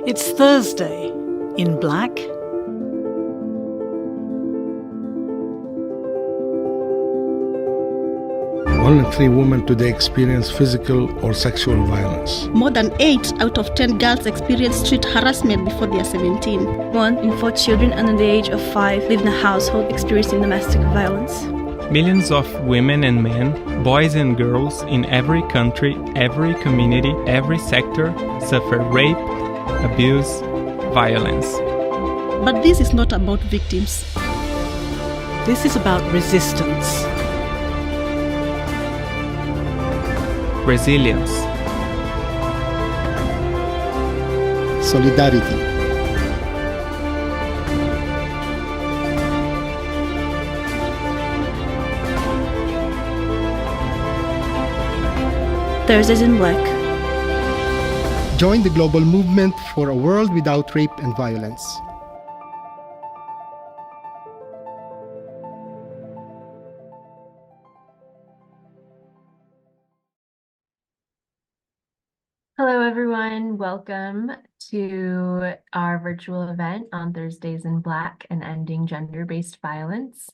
It's Thursday in Black. One in 3 women today experience physical or sexual violence. More than 8 out of 10 girls experience street harassment before they are 17. 1 in 4 children under the age of 5 live in a household experiencing domestic violence. Millions of women and men, boys and girls in every country, every community, every sector suffer rape, abuse, violence. But this is not about victims. This is about resistance. Resilience. Solidarity. Thursdays in Black. Join the global movement for a world without rape and violence. Hello, everyone. Welcome to our virtual event on Thursdays in Black and Ending Gender-Based Violence.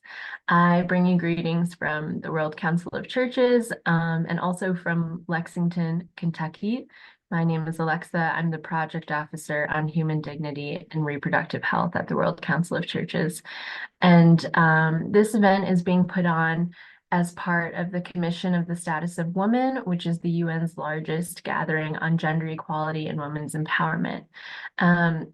I bring you greetings from the World Council of Churches and also from Lexington, Kentucky. My name is Alexa. I'm the Project Officer on Human Dignity and Reproductive Health at the World Council of Churches. And this event is being put on as part of the Commission of the Status of Women, which is the UN's largest gathering on gender equality and women's empowerment.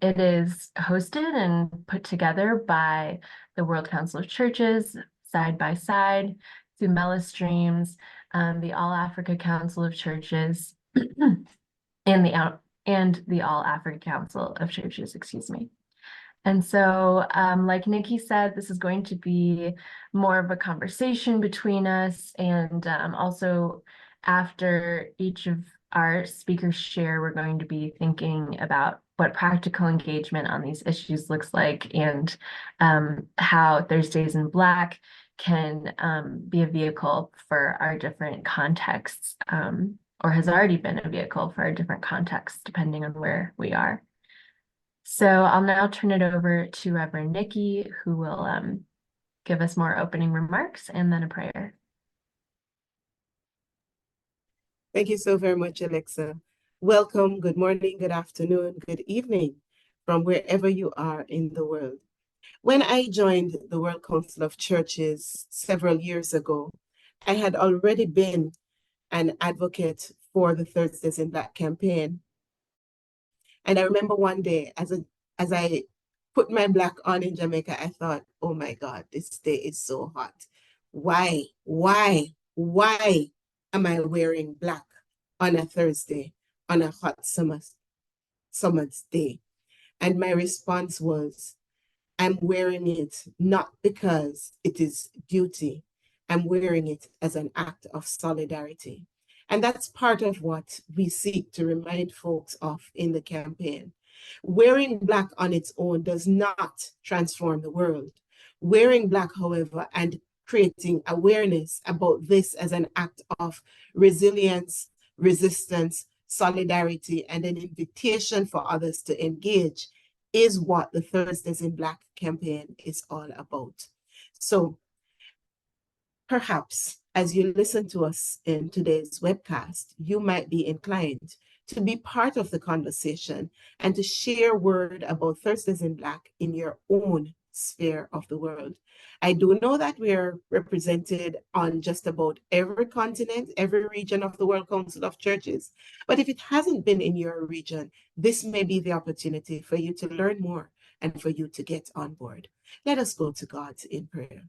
It is hosted and put together by the World Council of Churches, Side by Side, Thumela Streams, the All Africa Council of Churches, and the All Africa Council of Churches, excuse me. And so, like Nikki said, this is going to be more of a conversation between us. And also, after each of our speakers share, we're going to be thinking about what practical engagement on these issues looks like and how Thursdays in Black can be a vehicle for our different contexts, or has already been a vehicle for our different contexts, depending on where we are. So I'll now turn it over to Reverend Nikki, who will give us more opening remarks and then a prayer. Thank you so very much, Alexa. Welcome, good morning, good afternoon, good evening from wherever you are in the world. When I joined the World Council of Churches several years ago, I had already been an advocate for the Thursdays in Black campaign. And I remember one day, as I put my black on in Jamaica, I thought, oh my God, this day is so hot. Why am I wearing black on a Thursday, on a hot summer's day? And my response was, I'm wearing it not because it is duty. I'm wearing it as an act of solidarity. And that's part of what we seek to remind folks of in the campaign. Wearing black on its own does not transform the world. Wearing black, however, and creating awareness about this as an act of resilience, resistance, solidarity, and an invitation for others to engage is what the Thursdays in Black campaign is all about. So perhaps as you listen to us in today's webcast, you might be inclined to be part of the conversation and to share word about Thursdays in Black in your own sphere of the world. I do know that we are represented on just about every continent, every region of the World Council of Churches. But if it hasn't been in your region, this may be the opportunity for you to learn more and for you to get on board. Let us go to God in prayer.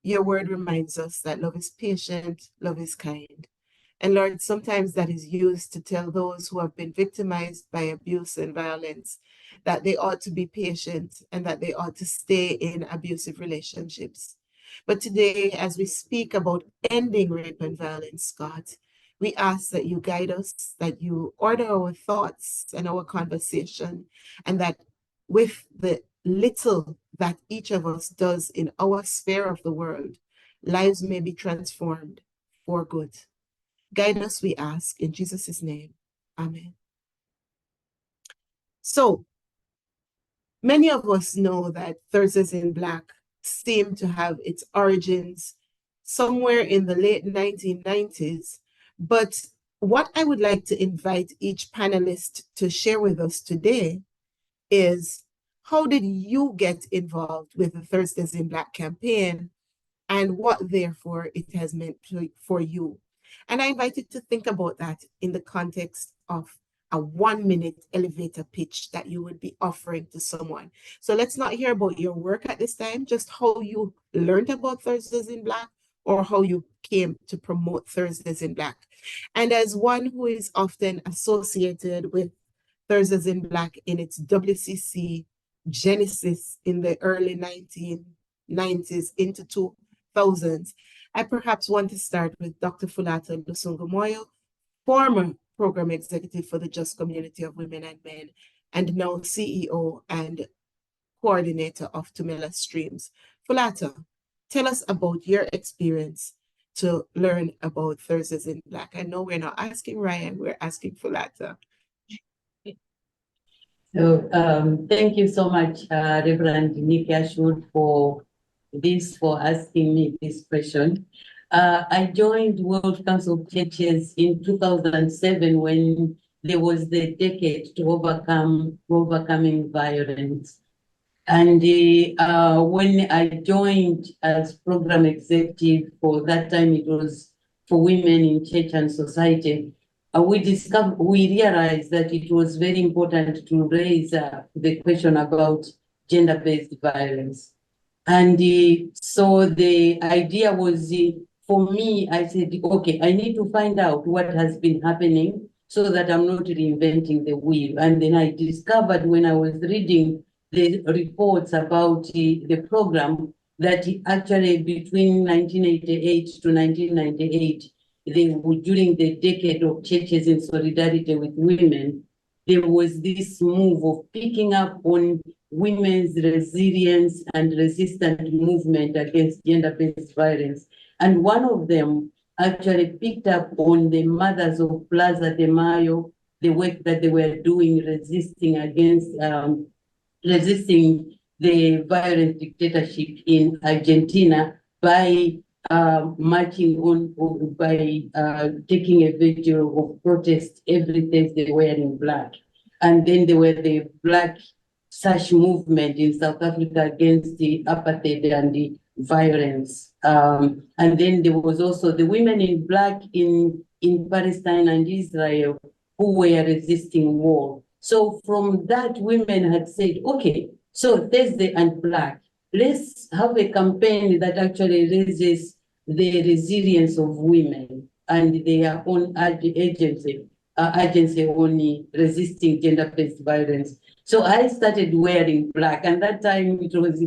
Your word reminds us that love is patient, love is kind. And Lord, sometimes that is used to tell those who have been victimized by abuse and violence that they ought to be patient and that they ought to stay in abusive relationships. But today, as we speak about ending rape and violence, God, we ask that you guide us, that you order our thoughts and our conversation, and that with the little that each of us does in our sphere of the world, lives may be transformed for good. Guide us, we ask, in Jesus' name. Amen. So, many of us know that Thursdays in Black seem to have its origins somewhere in the late 1990s. But what I would like to invite each panelist to share with us today is, how did you get involved with the Thursdays in Black campaign, and what therefore it has meant for you? And I invite you to think about that in the context of a 1-minute elevator pitch that you would be offering to someone. So let's not hear about your work at this time, just how you learned about Thursdays in Black, or how you came to promote Thursdays in Black. And as one who is often associated with Thursdays in Black in its WCC genesis in the early 1990s into 2000s, I perhaps want to start with Dr. Fulata Lusungu-Moyo, former program executive for the Just Community of Women and Men, and now CEO and coordinator of Thumela Streams. Fulata, tell us about your experience to learn about Thursdays in Black. I know we're not asking Ryan, we're asking Fulata. So thank you so much, Reverend Nikki Ashwood, for asking me this question. I joined World Council of Churches in 2007 when there was the decade to overcoming violence. And when I joined as program executive, for that time it was for women in church and society, we realized that it was very important to raise the question about gender-based violence. And so the idea was, for me, I said, okay, I need to find out what has been happening so that I'm not reinventing the wheel. And then I discovered, when I was reading the reports about the program, that actually between 1988 to 1998, during the decade of churches in solidarity with women, there was this move of picking up on women's resilience and resistant movement against gender-based violence. And one of them actually picked up on the mothers of Plaza de Mayo, the work that they were doing, resisting the violent dictatorship in Argentina by marching on, by taking a vigil of protest every Thursday wearing black. And then there were the Black Sash movement in South Africa against the apartheid and the violence. And then there was also the women in black in Palestine and Israel who were resisting war. So from that, women had said, okay, so Thursday and Black, let's have a campaign that actually raises the resilience of women and their own agency on resisting gender-based violence. So I started wearing black, and that time it was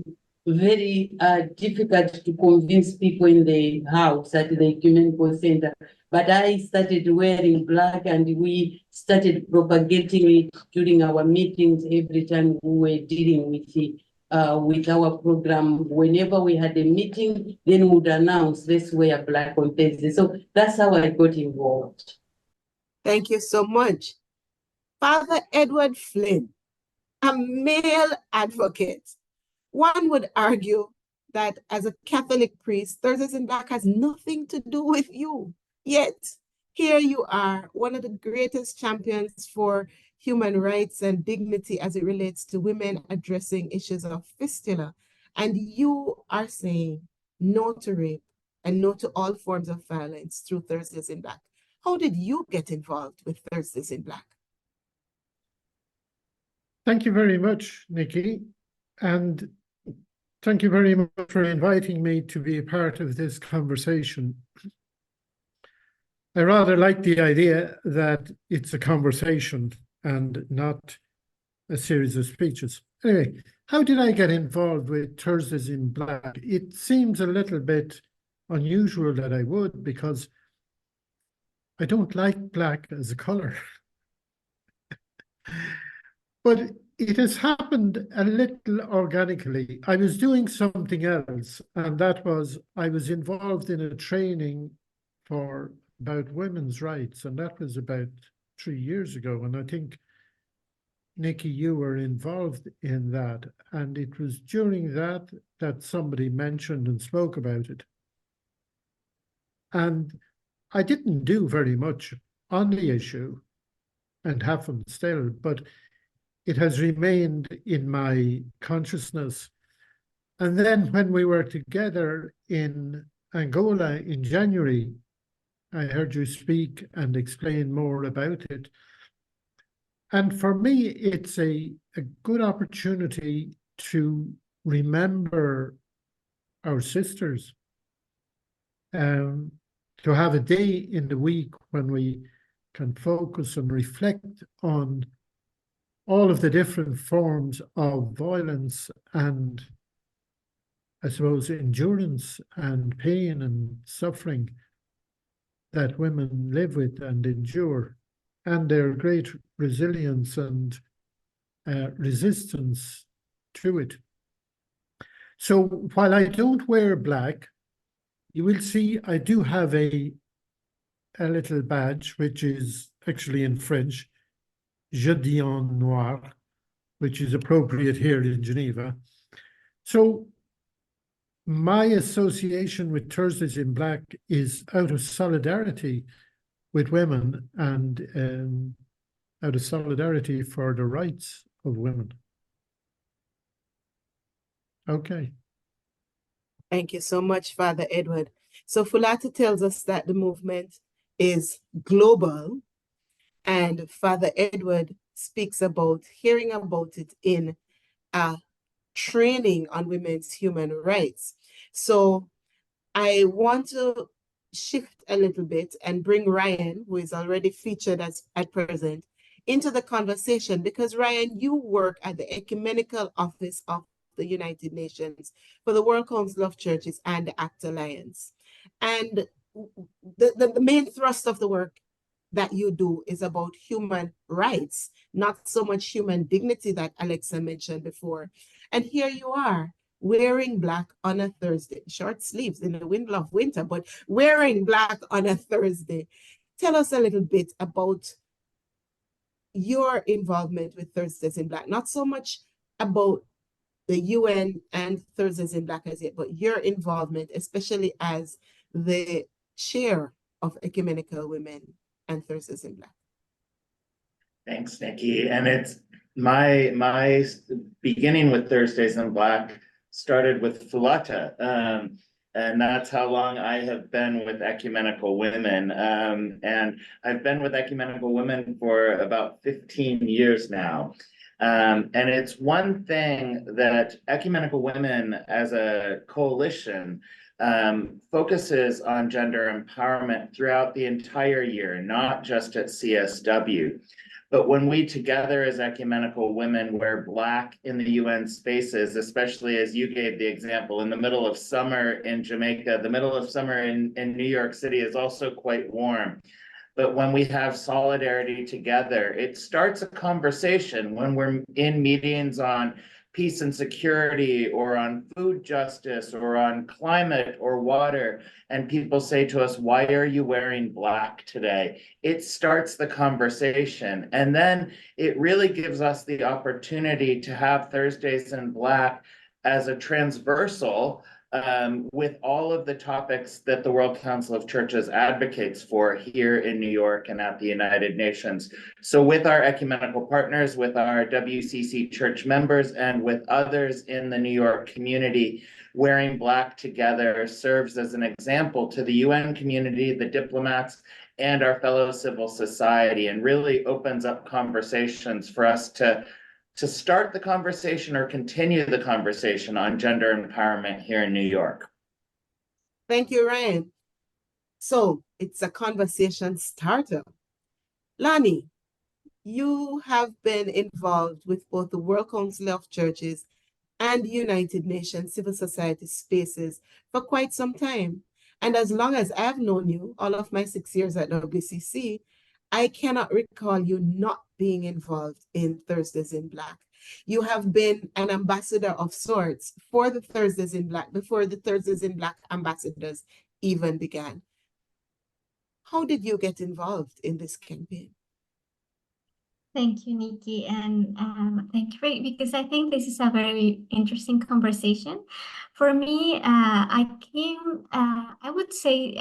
very difficult to convince people in the house at the ecumenical center. But I started wearing black, and we started propagating it during our meetings every time we were dealing with our program. Whenever we had a meeting, then we would announce, let's wear black on Thursday. So that's how I got involved. Thank you so much. Father Edward Flynn, a male advocate. One would argue that as a Catholic priest, Thursdays in Black has nothing to do with you. Yet, here you are, one of the greatest champions for human rights and dignity as it relates to women addressing issues of fistula. And you are saying no to rape and no to all forms of violence through Thursdays in Black. How did you get involved with Thursdays in Black? Thank you very much, Nikki. And thank you very much for inviting me to be a part of this conversation. I rather like the idea that it's a conversation and not a series of speeches. Anyway, how did I get involved with Thursdays in Black? It seems a little bit unusual that I would, because I don't like black as a color. But it has happened a little organically. I was doing something else, and that was I was involved in a training for about women's rights, and that was about 3 years ago. And I think, Nikki, you were involved in that, and it was during that that somebody mentioned and spoke about it. And I didn't do very much on the issue, and haven't still, but it has remained in my consciousness. And then when we were together in Angola in January, I heard you speak and explain more about it. And for me, it's a good opportunity to remember our sisters, to have a day in the week when we can focus and reflect on all of the different forms of violence and, I suppose, endurance and pain and suffering that women live with and endure, and their great resilience and resistance to it. So while I don't wear black, you will see I do have a little badge, which is actually in French, Je dis en noir, which is appropriate here in Geneva. So my association with Thursdays in Black is out of solidarity with women and out of solidarity for the rights of women. Okay. Thank you so much, Father Edward. So Fulata tells us that the movement is global, and Father Edward speaks about hearing about it in a training on women's human rights. So I want to shift a little bit and bring Ryan, who is already featured at present, into the conversation, because Ryan, you work at the Ecumenical Office of the United Nations for the World Council of Churches and the ACT Alliance. And the main thrust of the work that you do is about human rights, not so much human dignity that Alexa mentioned before. And here you are, wearing black on a Thursday, short sleeves in the wind of winter, but wearing black on a Thursday. Tell us a little bit about your involvement with Thursdays in Black, not so much about the UN and Thursdays in Black as yet, but your involvement, especially as the chair of Ecumenical Women and Thursdays in Black. Thanks, Nikki. And it's my beginning with Thursdays in Black started with Fulata. And that's how long I have been with Ecumenical Women. And I've been with Ecumenical Women for about 15 years now. And it's one thing that Ecumenical Women as a coalition focuses on gender empowerment throughout the entire year, not just at CSW. But when we together as Ecumenical Women wear black in the UN spaces, especially as you gave the example, in the middle of summer in Jamaica, the middle of summer in New York City is also quite warm. But when we have solidarity together, it starts a conversation when we're in meetings on peace and security or on food justice or on climate or water, and people say to us, why are you wearing black today? It starts the conversation. And then it really gives us the opportunity to have Thursdays in Black as a transversal with all of the topics that the World Council of Churches advocates for here in New York and at the United Nations. So with our ecumenical partners, with our WCC church members, and with others in the New York community, wearing black together serves as an example to the UN community, the diplomats, and our fellow civil society, and really opens up conversations for us to start the conversation or continue the conversation on gender empowerment here in New York. Thank you, Ryan. So it's a conversation starter. Lani, you have been involved with both the World Council of Churches and United Nations civil society spaces for quite some time. And as long as I've known you, all of my 6 years at WCC, I cannot recall you not being involved in Thursdays in Black. You have been an ambassador of sorts for the Thursdays in Black before the Thursdays in Black ambassadors even began. How did you get involved in this campaign? Thank you, Nikki, and thank you because I think this is a very interesting conversation. For me, I would say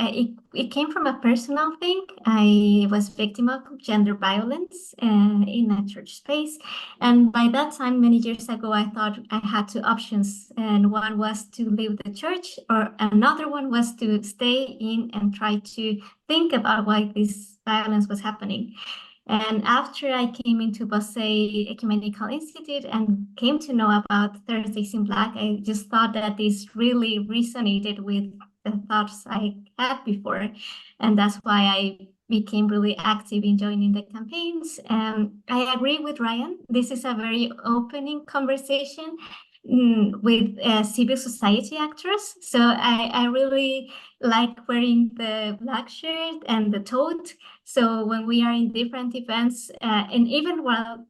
it came from a personal thing. I was victim of gender violence in a church space, and by that time, many years ago, I thought I had two options, and one was to leave the church, or another one was to stay in and try to think about why this violence was happening. And after I came into Bosay Ecumenical Institute and came to know about Thursdays in Black, I just thought that this really resonated with the thoughts I had before. And that's why I became really active in joining the campaigns. I agree with Ryan. This is a very opening conversation with civil society actors. So I really like wearing the black shirt and the tote. So when we are in different events, and even while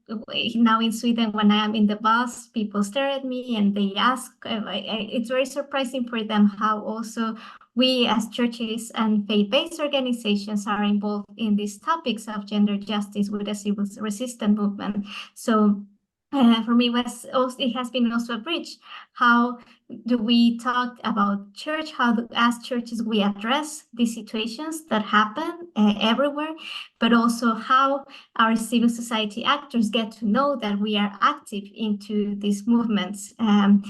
now in Sweden, when I am in the bus, people stare at me and they ask, it's very surprising for them how also we as churches and faith-based organizations are involved in these topics of gender justice with the civil resistance movement. So for me, it has been also a bridge. How do we talk about church? As churches, we address these situations that happen everywhere, but also how our civil society actors get to know that we are active into these movements. And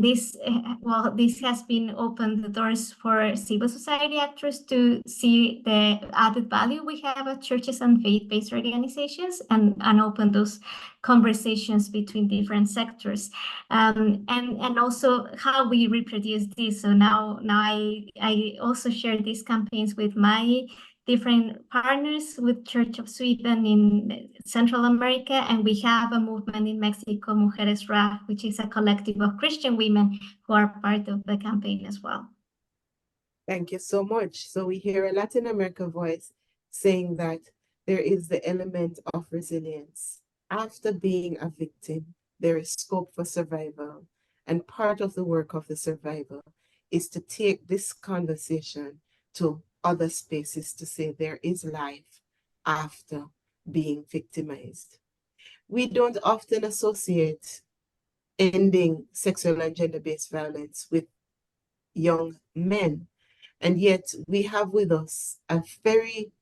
this, this has been opened the doors for civil society actors to see the added value we have at churches and faith-based organizations, and open those conversations between different sectors, and also how we reproduce this. So now I also share these campaigns with my different partners with Church of Sweden in Central America, and we have a movement in Mexico, Mujeres Ra, which is a collective of Christian women who are part of the campaign as well. Thank you so much. So we hear a Latin America voice saying that there is the element of resilience. After being a victim, there is scope for survival. And part of the work of the survivor is to take this conversation to other spaces to say there is life after being victimized. We don't often associate ending sexual and gender-based violence with young men. And yet we have with us a very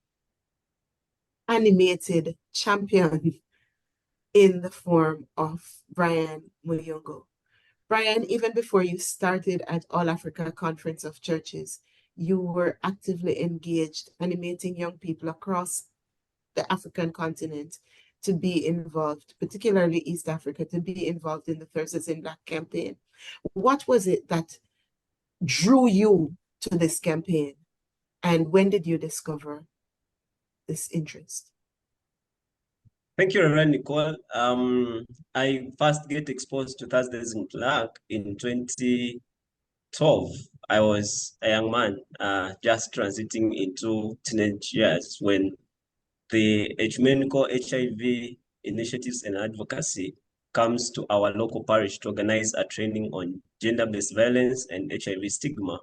animated champion in the form of Brian Muyungo. Brian, even before you started at All Africa Conference of Churches, you were actively engaged, animating young people across the African continent to be involved, particularly East Africa, to be involved in the Thursdays in Black campaign. What was it that drew you to this campaign, and when did you discover this interest? Thank you, Reverend Nicole. I first get exposed to Thursdays in Black in 2012. I was a young man, just transiting into teenage years when the ecumenical HIV initiatives and advocacy comes to our local parish to organize a training on gender-based violence and HIV stigma.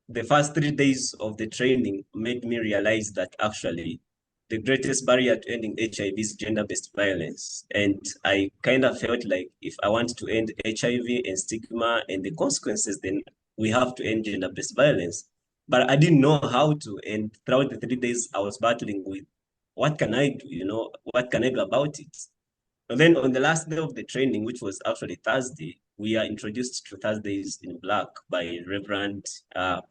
The first 3 days of the training made me realize that actually the greatest barrier to ending HIV is gender-based violence. And I kind of felt like if I want to end HIV and stigma and the consequences, then we have to end gender-based violence. But I didn't know how to. And throughout the 3 days, I was battling with, what can I do? What can I do about it? And then on the last day of the training, which was actually Thursday, we are introduced to Thursdays in Black by Reverend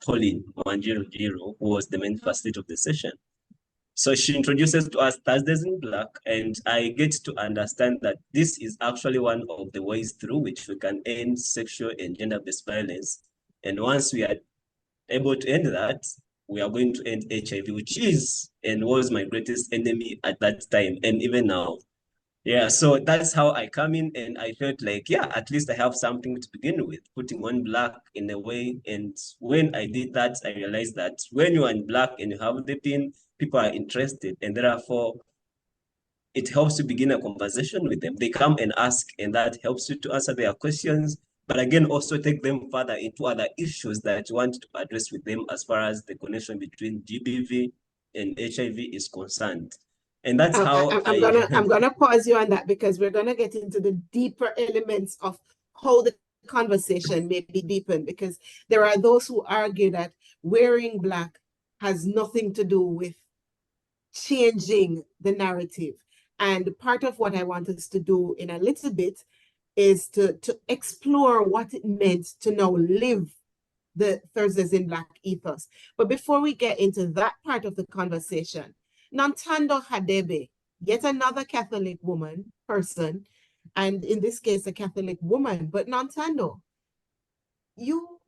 Pauline Wanjiru, who was the main facilitator of the session. So she introduces to us Thursdays in Black, and I get to understand that this is actually one of the ways through which we can end sexual and gender-based violence. And once we are able to end that, we are going to end HIV, which is and was my greatest enemy at that time, and even now. Yeah, so that's how I come in, and I felt like, yeah, at least I have something to begin with, putting on Black in a way. And when I did that, I realized that when you are in Black and you have the pin, people are interested, and therefore it helps to begin a conversation with them. They come and ask, and that helps you to answer their questions. but again, also take them further into other issues that you want to address with them as far as the connection between GBV and HIV is concerned. And that's how I'm gonna pause you on that, because we're gonna get into the deeper elements of how the conversation may be deepened, because there are those who argue that wearing black has nothing to do with changing the narrative. And part of what I want us to do in a little bit is to explore what it meant to now live the Thursdays in Black ethos. But before we get into that part of the conversation, Nantando Hadebe, yet another Catholic person, and in this case, a Catholic woman. But Nantando, you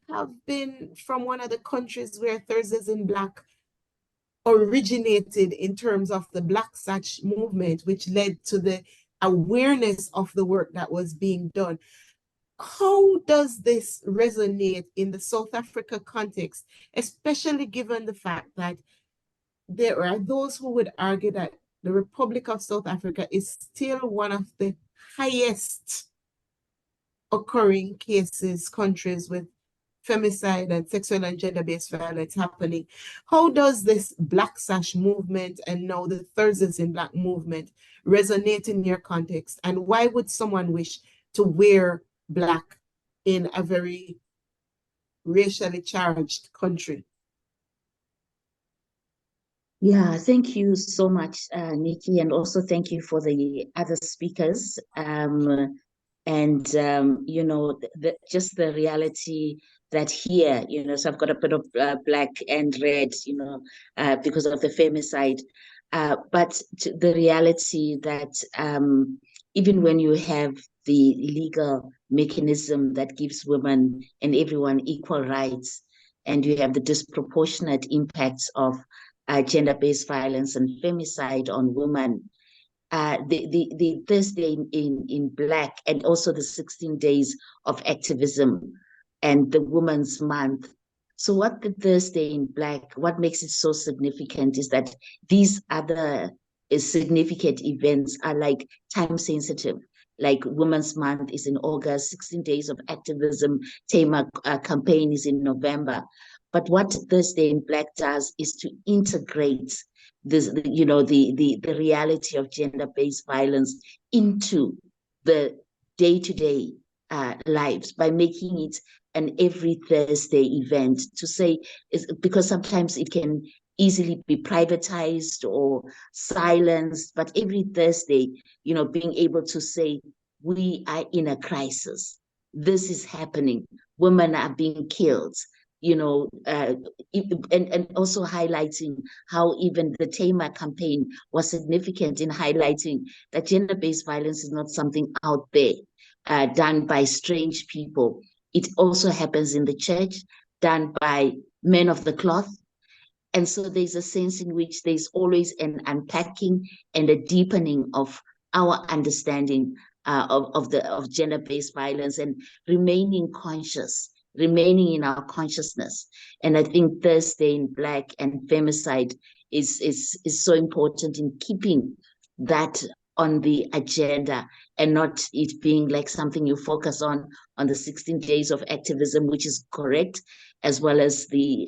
have been from one of the countries where Thursdays in Black originated in terms of the Black Satch movement, which led to the awareness of the work that was being done. How does this resonate in the South Africa context, especially given the fact that there are those who would argue that the Republic of South Africa is still one of the highest occurring countries with femicide and sexual and gender-based violence happening? How does this Black Sash movement and now the Thursdays in Black movement resonate in your context? And why would someone wish to wear black in a very racially charged country? Yeah, thank you so much, Nikki, and also thank you for the other speakers. You know, just the reality that here, you know, so I've got a bit of black and red, you know, because of the femicide. But the reality that even when you have the legal mechanism that gives women and everyone equal rights, and you have the disproportionate impacts of gender-based violence and femicide on women, the Thursday in Black, and also the 16 days of activism and the Women's Month. So what the Thursday in Black, what makes it so significant is that these other significant events are like time sensitive. Like Women's Month is in August, 16 days of activism, Thumela campaign is in November. But what Thursday in Black does is to integrate this, you know, the reality of gender-based violence into the day-to-day lives by making it an every Thursday event. To say is because sometimes it can easily be privatized or silenced, but every Thursday, you know, being able to say, we are in a crisis. This is happening. Women are being killed. You know, and also highlighting how even the Thumela campaign was significant in highlighting that gender-based violence is not something out there done by strange people. It also happens in the church, done by men of the cloth. And so there's a sense in which there's always an unpacking and a deepening of our understanding of gender-based violence and remaining conscious, remaining in our consciousness. And I think Thursday in Black and femicide is so important in keeping that on the agenda and not it being like something you focus on the 16 days of activism, which is correct, as well as the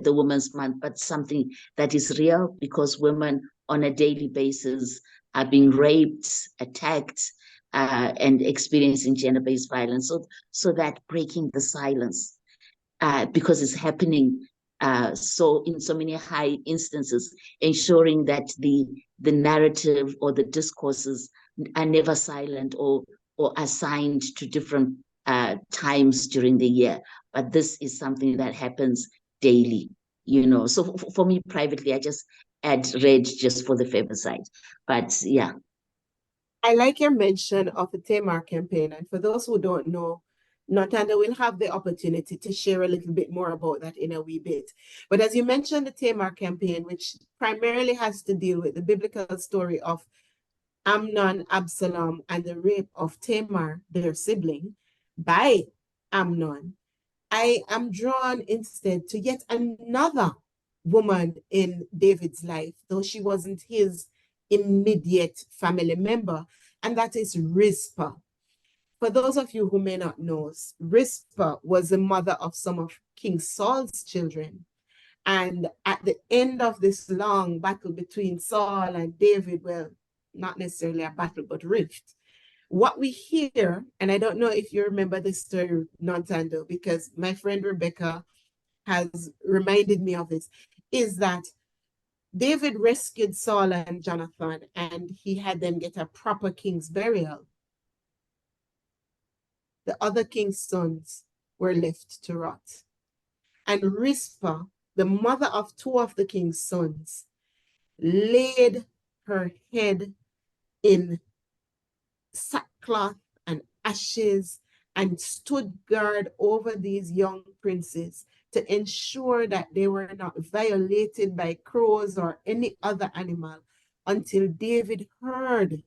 Women's Month, but something that is real, because women on a daily basis are being raped, attacked, and experiencing gender-based violence. So that breaking the silence, because it's happening so in so many high instances, ensuring that the narrative or the discourses are never silent or assigned to different times during the year. But this is something that happens daily, you know. So for me privately, I just add red just for the femicide. But yeah. I like your mention of the Thumela campaign. And for those who don't know, Nantando will have the opportunity to share a little bit more about that in a wee bit. But as you mentioned, the Thumela campaign, which primarily has to deal with the biblical story of Amnon, Absalom, and the rape of Tamar, their sibling, by Amnon, I am drawn instead to yet another woman in David's life, though she wasn't his immediate family member, and that is Rizpah. For those of you who may not know, Rizpah was the mother of some of King Saul's children. And at the end of this long battle between Saul and David, well, not necessarily a battle, but rift, what we hear, and I don't know if you remember this story, Nontando, because my friend Rebecca has reminded me of this, is that David rescued Saul and Jonathan, and he had them get a proper king's burial. The other king's sons were left to rot. And Rizpah, the mother of two of the king's sons, laid her head in sackcloth and ashes and stood guard over these young princes to ensure that they were not violated by crows or any other animal until David heard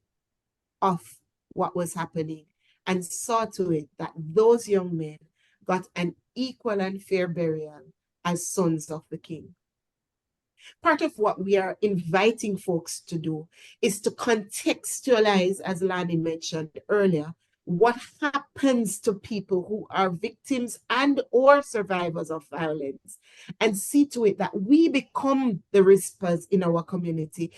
of what was happening and saw to it that those young men got an equal and fair burial as sons of the king. Part of what we are inviting folks to do is to contextualize, as Lani mentioned earlier, what happens to people who are victims and or survivors of violence, and see to it that we become the Rizpahs in our community,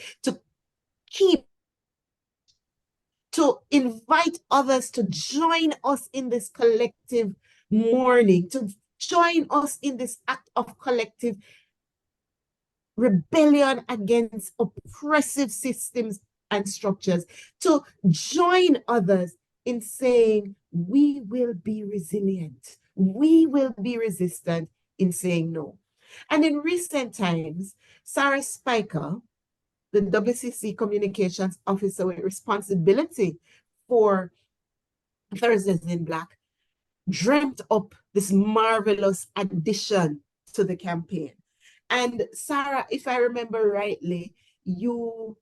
to invite others to join us in this collective mourning, to join us in this act of collective rebellion against oppressive systems and structures, to join others in saying, we will be resilient, we will be resistant in saying no. And in recent times, Sarah Spiker, the WCC communications officer with responsibility for Thursdays in Black, dreamt up this marvelous addition to the campaign. And Sarah, if I remember rightly, you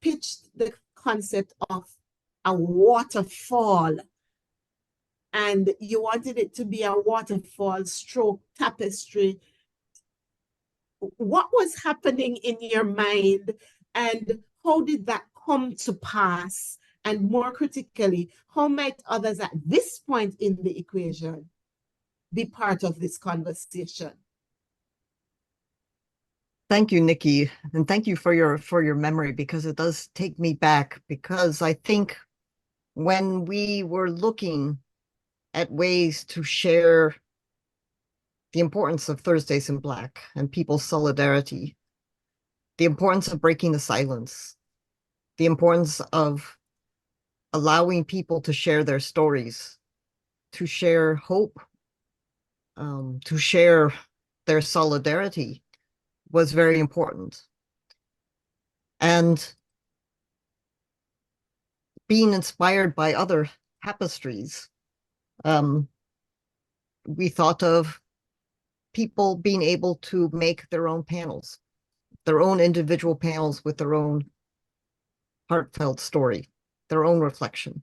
pitched the concept of a waterfall, and you wanted it to be a waterfall stroke tapestry. What was happening in your mind, and how did that come to pass? And more critically, how might others at this point in the equation be part of this conversation? Thank you, Nikki, and thank you for your memory, because it does take me back, because I think when we were looking at ways to share the importance of Thursdays in Black and people's solidarity, the importance of breaking the silence, the importance of allowing people to share their stories, to share hope, to share their solidarity, was very important. And being inspired by other tapestries, we thought of people being able to make their own panels, their own individual panels with their own heartfelt story, their own reflection.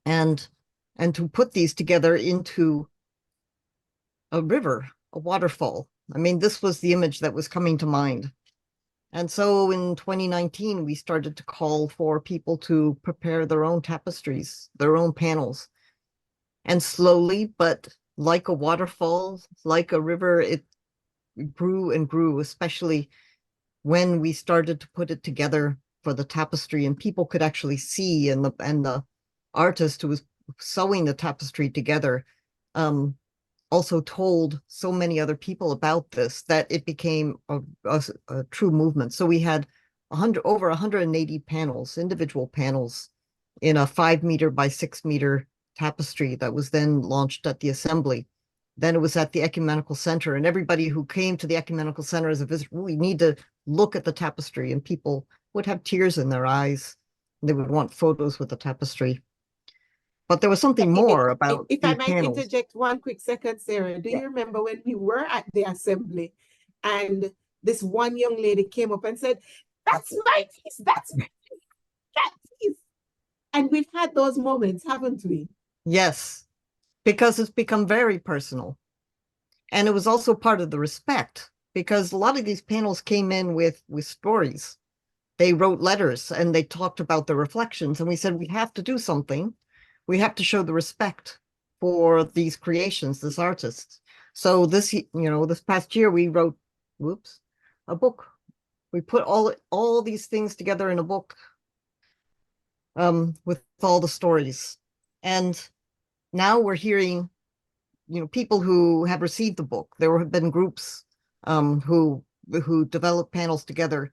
And to put these together into a river, a waterfall. I mean, this was the image that was coming to mind. And so in 2019, we started to call for people to prepare their own tapestries, their own panels. And slowly, but like a waterfall, like a river, it grew and grew, especially when we started to put it together for the tapestry, and people could actually see, and the artist who was sewing the tapestry together also told so many other people about this, that it became a true movement. So we had over 180 panels, individual panels, in a 5-meter by 6-meter tapestry that was then launched at the assembly. Then it was at the Ecumenical Center, and everybody who came to the Ecumenical Center as a visitor, we need to look at the tapestry, and people would have tears in their eyes. They would want photos with the tapestry. But there was something more about if these I might panels. interject one quick second, Sarah, do you remember when we were at the assembly and this one young lady came up and said, that's my piece, that's my piece, that piece. And we've had those moments, haven't we? Yes, because it's become very personal. And it was also part of the respect, because a lot of these panels came in with stories. They wrote letters and they talked about their reflections, and we said, we have to do something. we have to show the respect for these creations, this artists. So this, this past year we wrote, a book. We put all these things together in a book with all the stories. And now we're hearing, people who have received the book. There have been groups who develop panels together.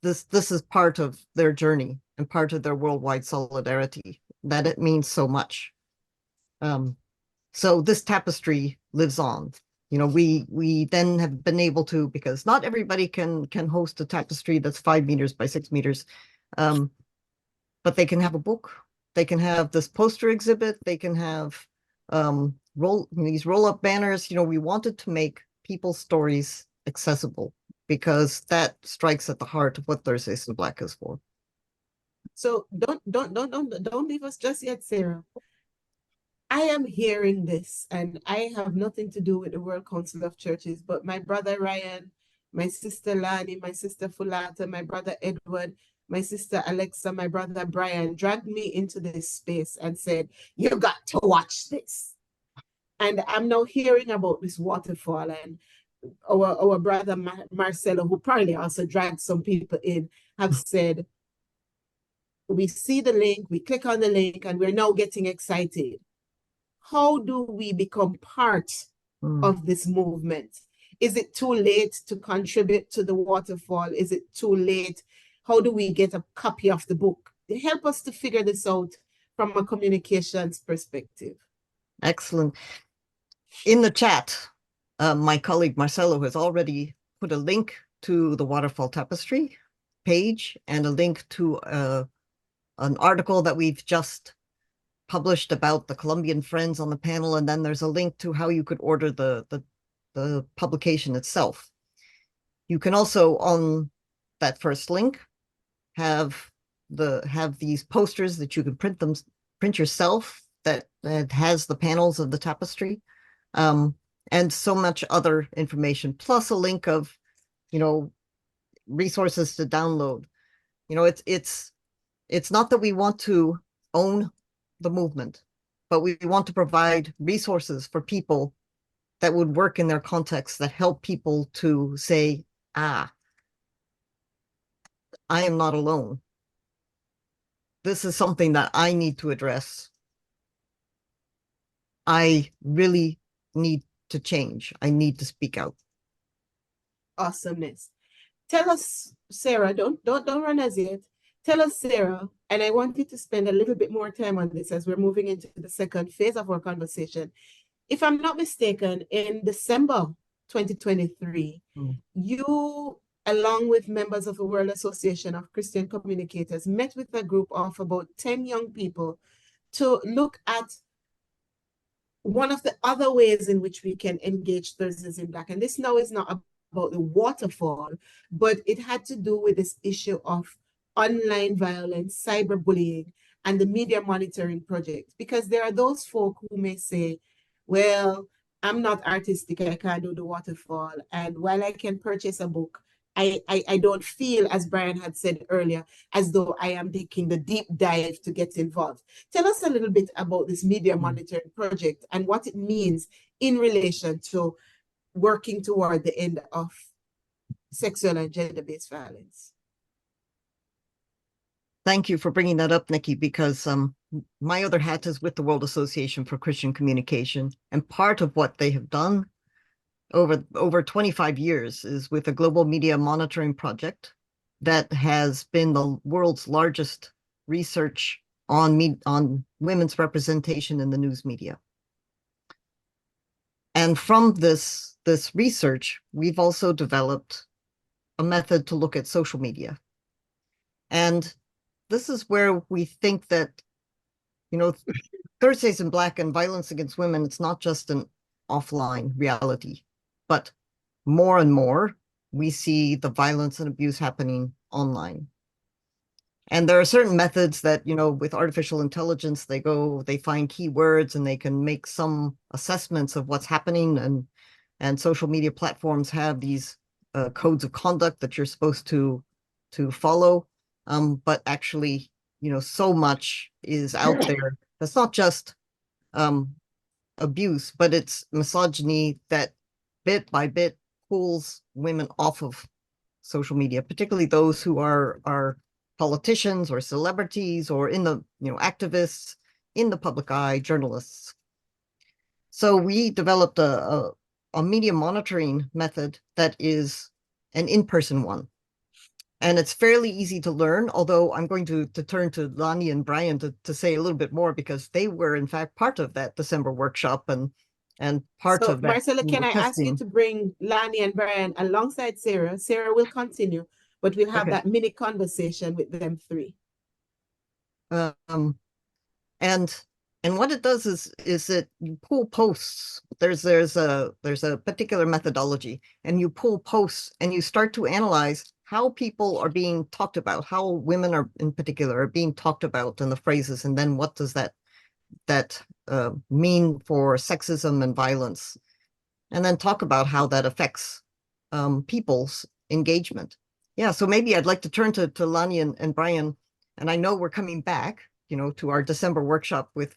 This is part of their journey and part of their worldwide solidarity, that it means so much. So this tapestry lives on. We then have been able to, because not everybody can host a tapestry that's 5 meters by 6 meters, but they can have a book. They can have this poster exhibit. They can have these roll-up banners. We wanted to make people's stories accessible because that strikes at the heart of what Thursdays in Black is for. So don't leave us just yet, Sarah. I am hearing this, and I have nothing to do with the World Council of Churches, but my brother Ryan, my sister Lani, my sister Fulata, my brother Edward, my sister Alexa, my brother Brian dragged me into this space and said, you got to watch this. And I'm now hearing about this waterfall, and our brother Marcelo, who probably also dragged some people in, have said, we see the link, we click on the link, and we're now getting excited. How do we become part of this movement? Is it too late to contribute to the waterfall? Is it too late? How do we get a copy of the book? Help us to figure this out from a communications perspective. Excellent. In the chat, my colleague Marcelo has already put a link to the Waterfall Tapestry page and a link to an article that we've just published about the Colombian Friends on the panel, and then there's a link to how you could order the publication itself. You can also, on that first link, have these posters that you can print yourself that has the panels of the tapestry, and so much other information, plus a link of resources to download. It's not that we want to own the movement, but we want to provide resources for people that would work in their context, that help people to say, I am not alone. This is something that I need to address. I really need to change. I need to speak out. Awesomeness. Tell us, Sarah, don't run as yet. Tell us, Sarah, and I want you to spend a little bit more time on this as we're moving into the second phase of our conversation. If I'm not mistaken, in December 2023, you, along with members of the World Association of Christian Communicators, met with a group of about 10 young people to look at one of the other ways in which we can engage Thursdays in Black. And this now is not about the waterfall, but it had to do with this issue of online violence, cyberbullying, and the media monitoring project. Because there are those folk who may say, well, I'm not artistic, I can't do the waterfall. And while I can purchase a book, I don't feel, as Brian had said earlier, as though I am taking the deep dive to get involved. Tell us a little bit about this media monitoring project and what it means in relation to working toward the end of sexual and gender-based violence. Thank you for bringing that up, Nikki, because my other hat is with the World Association for Christian Communication, and part of what they have done over 25 years is with a global media monitoring project that has been the world's largest research on women's representation in the news media. And from this research, we've also developed a method to look at social media. And this is where we think that, Thursdays in Black and violence against women, it's not just an offline reality, but more and more we see the violence and abuse happening online. And there are certain methods that, with artificial intelligence, they find keywords and they can make some assessments of what's happening. And social media platforms have these codes of conduct that you're supposed to follow. But actually, so much is out there That's not just abuse, but it's misogyny that bit by bit pulls women off of social media, particularly those who are politicians or celebrities or in the, activists in the public eye, journalists. So we developed a media monitoring method that is an in-person one. And it's fairly easy to learn, although I'm going to turn to Lani and Brian to say a little bit more, because they were in fact part of that December workshop and part So, of that. Marcella, can I ask you to bring Lani and Brian alongside Sarah? Sarah will continue, but we'll have that mini conversation with them three. And what it does is that you pull posts. There's a particular methodology, and you pull posts and you start to analyze how people are being talked about, how women are in particular are being talked about in the phrases, and then what does that mean for sexism and violence, and then talk about how that affects people's engagement. Yeah, so maybe I'd like to turn to Lani and Brian, and I know we're coming back, to our December workshop with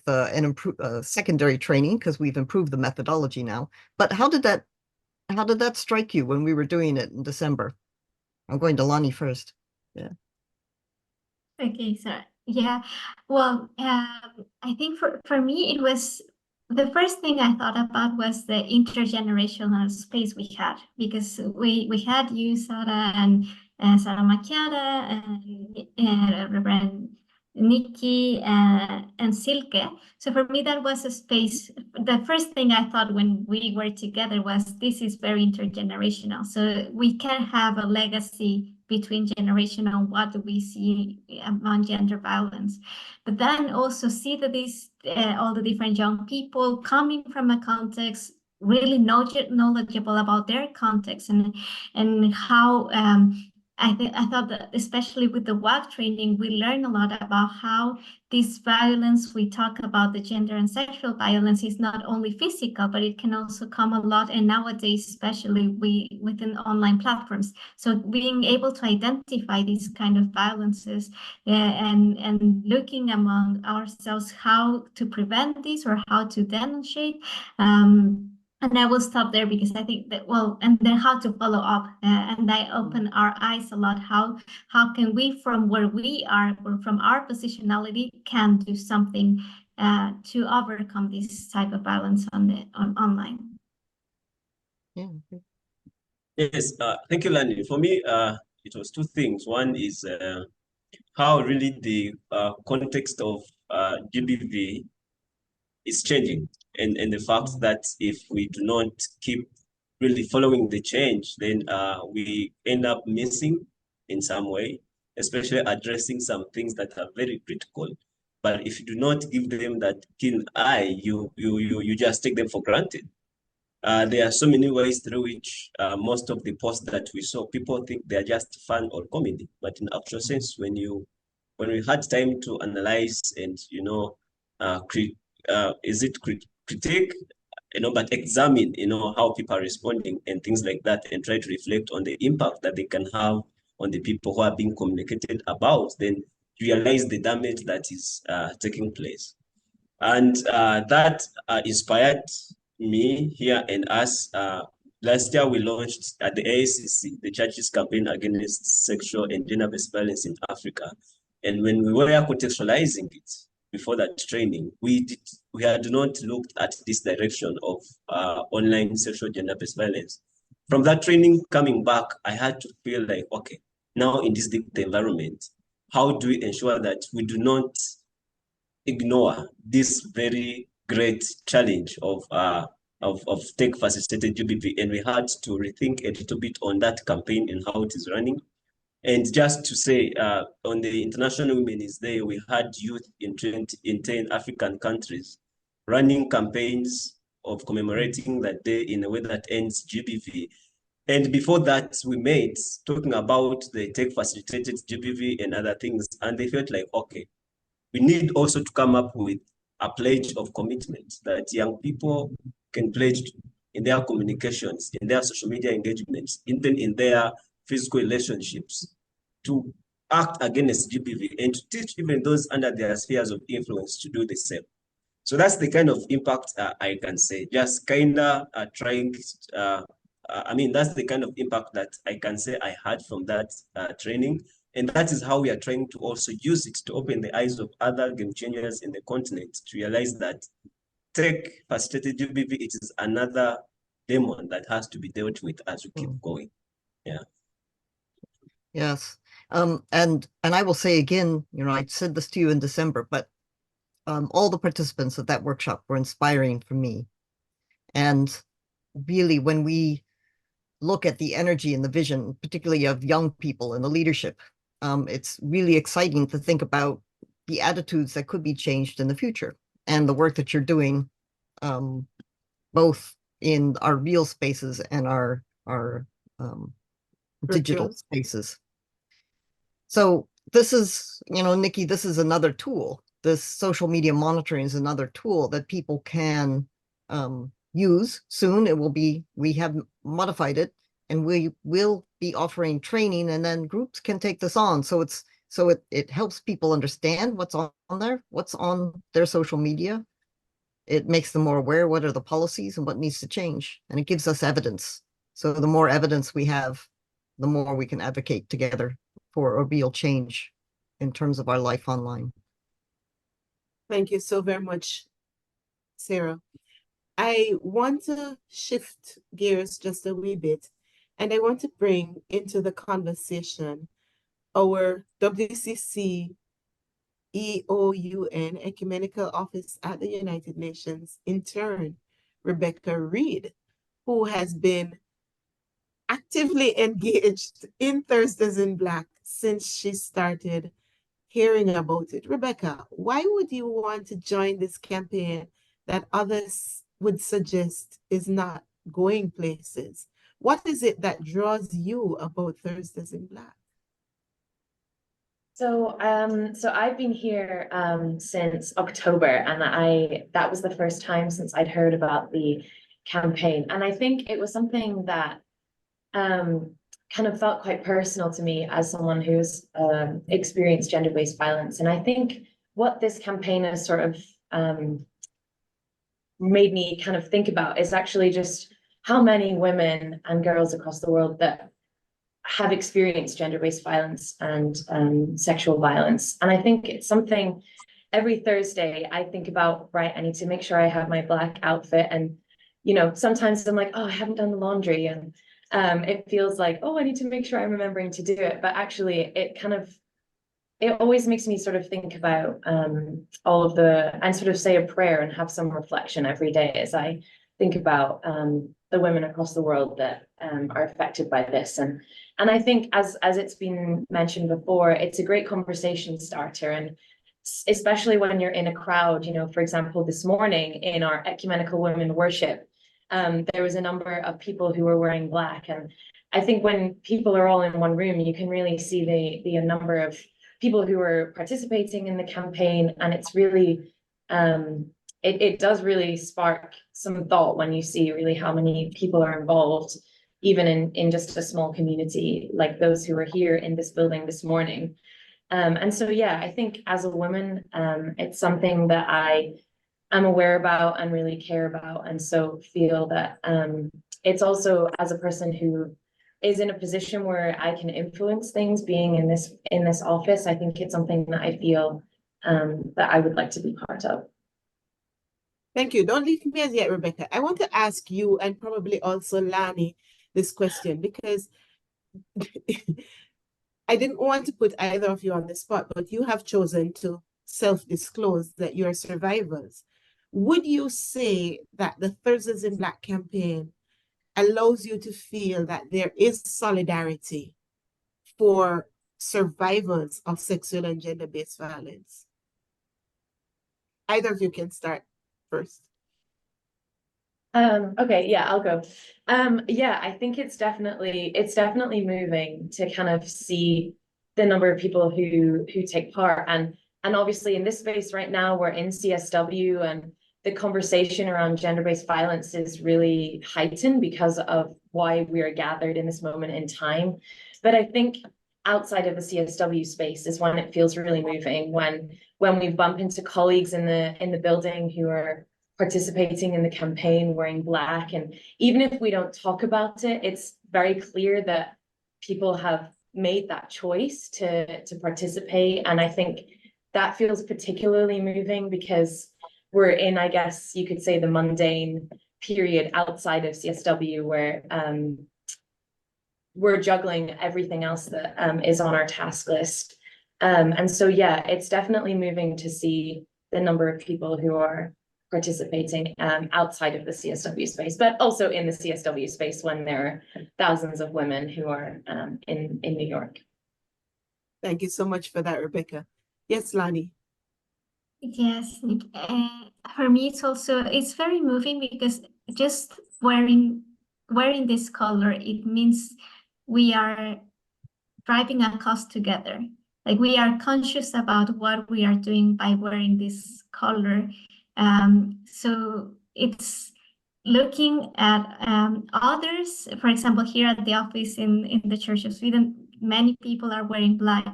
an improved secondary training, because we've improved the methodology now. But how did that strike you when we were doing it in December? I'm going to Lani first. Yeah. Okay, so yeah, well, I think for me, it was the first thing I thought about was the intergenerational space we had, because we had you, Sarah, and Sarah Macchiara, and Reverend Nikki, and Silke. So for me, that was a space. The first thing I thought when we were together was, this is very intergenerational. So we can have a legacy between generational, what do we see among gender violence, but then also see that these all the different young people coming from a context really knowledgeable about their context, and how I thought that especially with the WAC training, we learn a lot about how this violence, we talk about the gender and sexual violence, is not only physical, but it can also come a lot, and nowadays, especially within online platforms. So being able to identify these kind of violences and looking among ourselves how to prevent this or how to denunciate. And I will stop there, because I think that, well, and then how to follow up, and I open our eyes a lot. How can we, from where we are or from our positionality, can do something to overcome this type of violence online? Yeah. Yes, thank you, Lani. For me, it was two things. One is how really the context of GBV is changing, and the fact that if we do not keep really following the change, then we end up missing in some way, especially addressing some things that are very critical. But if you do not give them that keen eye, you just take them for granted. There are so many ways through which most of the posts that we saw, people think they are just fun or comedy, but in actual sense, when we had time to analyze and critique, but examine, how people are responding and things like that, and try to reflect on the impact that they can have on the people who are being communicated about, then realize the damage that is taking place. And that inspired me here and us. Last year, we launched at the AACC, the Church's Campaign Against Sexual and Gender-Based Violence in Africa. And when we were contextualizing it before that training, we had not looked at this direction of online sexual gender-based violence. From that training coming back, I had to feel like, okay, now in this digital environment, how do we ensure that we do not ignore this very great challenge of tech-facilitated GBV? And we had to rethink a little bit on that campaign and how it is running. And just to say, on the International Women's Day, we had youth in 10 African countries running campaigns of commemorating that day in a way that ends GBV. And before that, we met talking about the tech-facilitated GBV and other things. And they felt like, okay, we need also to come up with a pledge of commitment that young people can pledge in their communications, in their social media engagements, even in their physical relationships, to act against GBV and to teach even those under their spheres of influence to do the same. So that's the kind of impact I can say, just kind of trying, that's the kind of impact that I can say I had from that training. And that is how we are trying to also use it to open the eyes of other game changers in the continent to realize that tech-facilitated GBV, it is another demon that has to be dealt with as we keep going. Yeah. Yes. And I will say again, I said this to you in December, but all the participants of that workshop were inspiring for me. And really, when we look at the energy and the vision, particularly of young people and the leadership, it's really exciting to think about the attitudes that could be changed in the future and the work that you're doing, both in our real spaces and our digital spaces. So this is, Nikki, this is another tool. This social media monitoring is another tool that people can use soon. We have modified it, and we will be offering training, and then groups can take this on. So it helps people understand what's on there, what's on their social media. It makes them more aware what are the policies and what needs to change, and it gives us evidence. So the more evidence we have, the more we can advocate together for a real change in terms of our life online. Thank you so very much, Sarah. I want to shift gears just a wee bit, and I want to bring into the conversation our WCC EOUN Ecumenical Office at the United Nations intern, Rebecca Reed, who has been actively engaged in Thursdays in Black since she started hearing about it. Rebecca, why would you want to join this campaign that others would suggest is not going places? What is it that draws you about Thursdays in Black? So I've been here since October, and that was the first time since I'd heard about the campaign. And I think it was something that kind of felt quite personal to me as someone who's experienced gender-based violence. And I think what this campaign has sort of made me kind of think about is actually just how many women and girls across the world that have experienced gender-based violence and sexual violence. And I think it's something every Thursday I think about, right, I need to make sure I have my Black outfit. And, sometimes I'm like, oh, I haven't done the laundry. And it feels like, oh, I need to make sure I'm remembering to do it. But actually it always makes me sort of think about and sort of say a prayer and have some reflection every day as I think about the women across the world that are affected by this. And I think as it's been mentioned before, it's a great conversation starter. And especially when you're in a crowd, for example, this morning in our ecumenical women worship, there was a number of people who were wearing Black. And I think when people are all in one room, you can really see the number of people who are participating in the campaign. And it's really, it does really spark some thought when you see really how many people are involved, even in just a small community like those who are here in this building this morning. And so, yeah, I think as a woman, it's something that I'm aware about and really care about, and so feel that it's also, as a person who is in a position where I can influence things, being in this office, I think it's something that I feel that I would like to be part of. Thank you. Don't leave me as yet, Rebecca. I want to ask you, and probably also Lani, this question, because I didn't want to put either of you on the spot, but you have chosen to self-disclose that you're survivors. Would you say that the Thursdays in Black campaign allows you to feel that there is solidarity for survivors of sexual and gender-based violence? Either of you can start first. Okay, yeah, I'll go. Yeah, I think it's definitely moving to kind of see the number of people who take part. And obviously in this space right now, we're in CSW, and the conversation around gender-based violence is really heightened because of why we are gathered in this moment in time. But I think outside of the CSW space is when it feels really moving, when we bump into colleagues in the building who are participating in the campaign wearing Black. And even if we don't talk about it, it's very clear that people have made that choice to participate. And I think that feels particularly moving because we're in, I guess you could say, the mundane period outside of CSW where we're juggling everything else that is on our task list. And so, yeah, it's definitely moving to see the number of people who are participating outside of the CSW space, but also in the CSW space when there are thousands of women who are in New York. Thank you so much for that, Rebecca. Yes, Lani. Yes, Nick. For me, it's very moving because just wearing this color, it means we are driving a cause together. Like we are conscious about what we are doing by wearing this color. So it's looking at others. For example, here at the office in the Church of Sweden, many people are wearing Black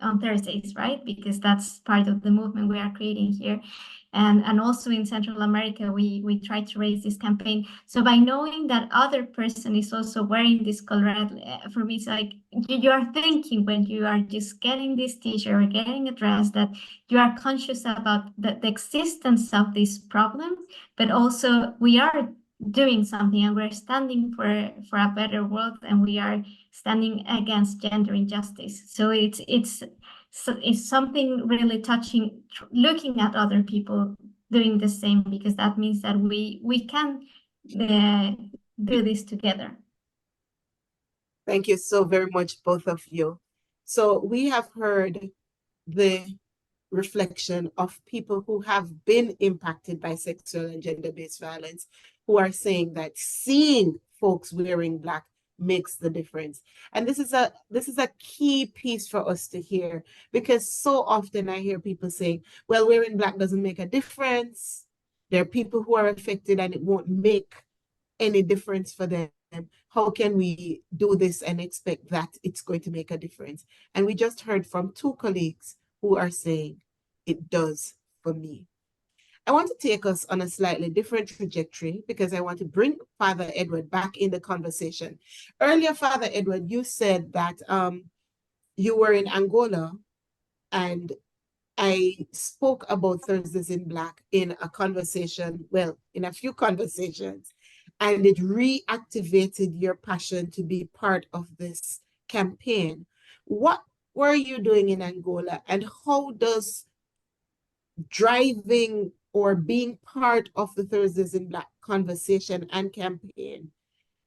on Thursdays, right? Because that's part of the movement we are creating here. And also in Central America, we try to raise this campaign. So by knowing that other person is also wearing this color, for me, it's like you are thinking when you are just getting this t-shirt or getting a dress that you are conscious about the existence of this problem, but also we are doing something and we're standing for a better world and we are standing against gender injustice. So it's something really touching, looking at other people doing the same, because that means that we can do this together. Thank you so very much, both of you. So we have heard the reflection of people who have been impacted by sexual and gender-based violence, who are saying that seeing folks wearing Black makes the difference. And this is a key piece for us to hear, because so often I hear people saying, well, wearing Black doesn't make a difference. There are people who are affected and it won't make any difference for them. How can we do this and expect that it's going to make a difference? And we just heard from two colleagues who are saying it does for me. I want to take us on a slightly different trajectory because I want to bring Father Edward back in the conversation. Earlier, Father Edward, you said that you were in Angola, and I spoke about Thursdays in Black in a conversation, well, in a few conversations, and it reactivated your passion to be part of this campaign. What were you doing in Angola, and how does driving or being part of the Thursdays in Black conversation and campaign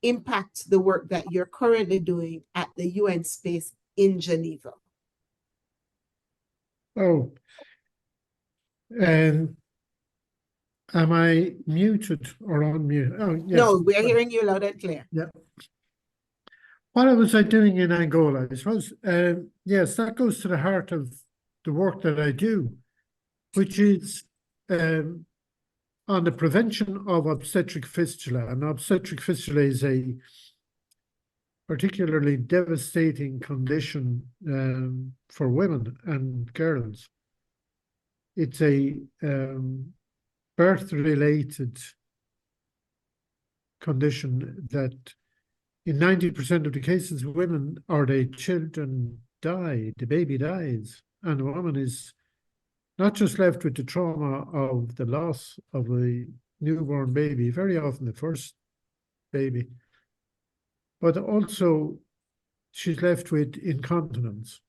impact the work that you're currently doing at the UN space in Geneva? Oh, and am I muted or on mute? Oh, yes. No, we're hearing you loud and clear. Yeah. What was I doing in Angola? I suppose, yes, that goes to the heart of the work that I do, which is on the prevention of obstetric fistula. And obstetric fistula is a particularly devastating condition for women and girls. It's a birth-related condition that in 90% of the cases, women or their children die, the baby dies, and the woman is not just left with the trauma of the loss of a newborn baby, very often the first baby, but also she's left with incontinence.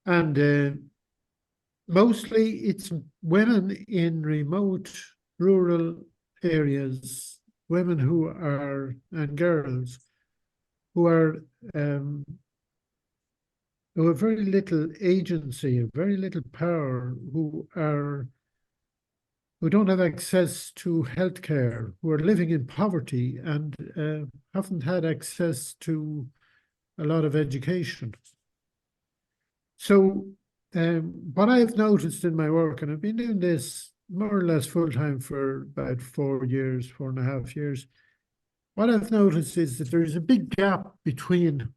And mostly it's women in remote rural areas, women who are, and girls, who are who have very little agency, very little power, who don't have access to healthcare, who are living in poverty and haven't had access to a lot of education. So what I've noticed in my work, and I've been doing this more or less full-time for about 4 years, 4.5 years, what I've noticed is that there is a big gap between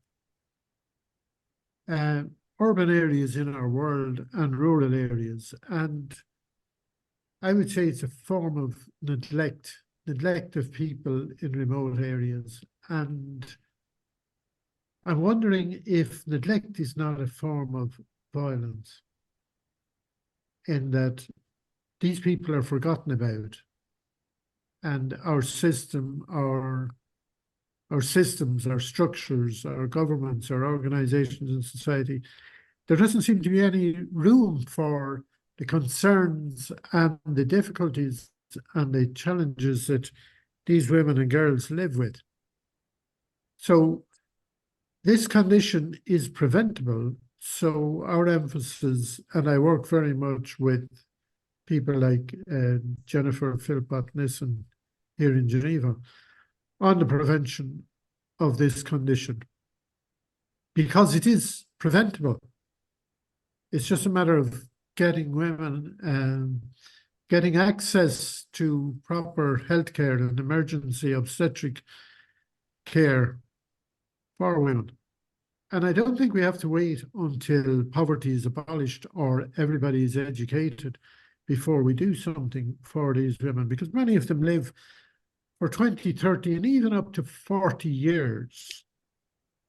urban areas in our world and rural areas. And I would say it's a form of neglect of people in remote areas. And I'm wondering if neglect is not a form of violence, in that these people are forgotten about, and our system, our systems, our structures, our governments, our organizations in society, there doesn't seem to be any room for the concerns and the difficulties and the challenges that these women and girls live with. So this condition is preventable. So our emphasis, and I work very much with people like Jennifer Philpott-Nissen here in Geneva, on the prevention of this condition, because it is preventable. It's just a matter of getting women getting access to proper healthcare and emergency obstetric care for women. And I don't think we have to wait until poverty is abolished or everybody is educated before we do something for these women, because many of them live for 20, 30, and even up to 40 years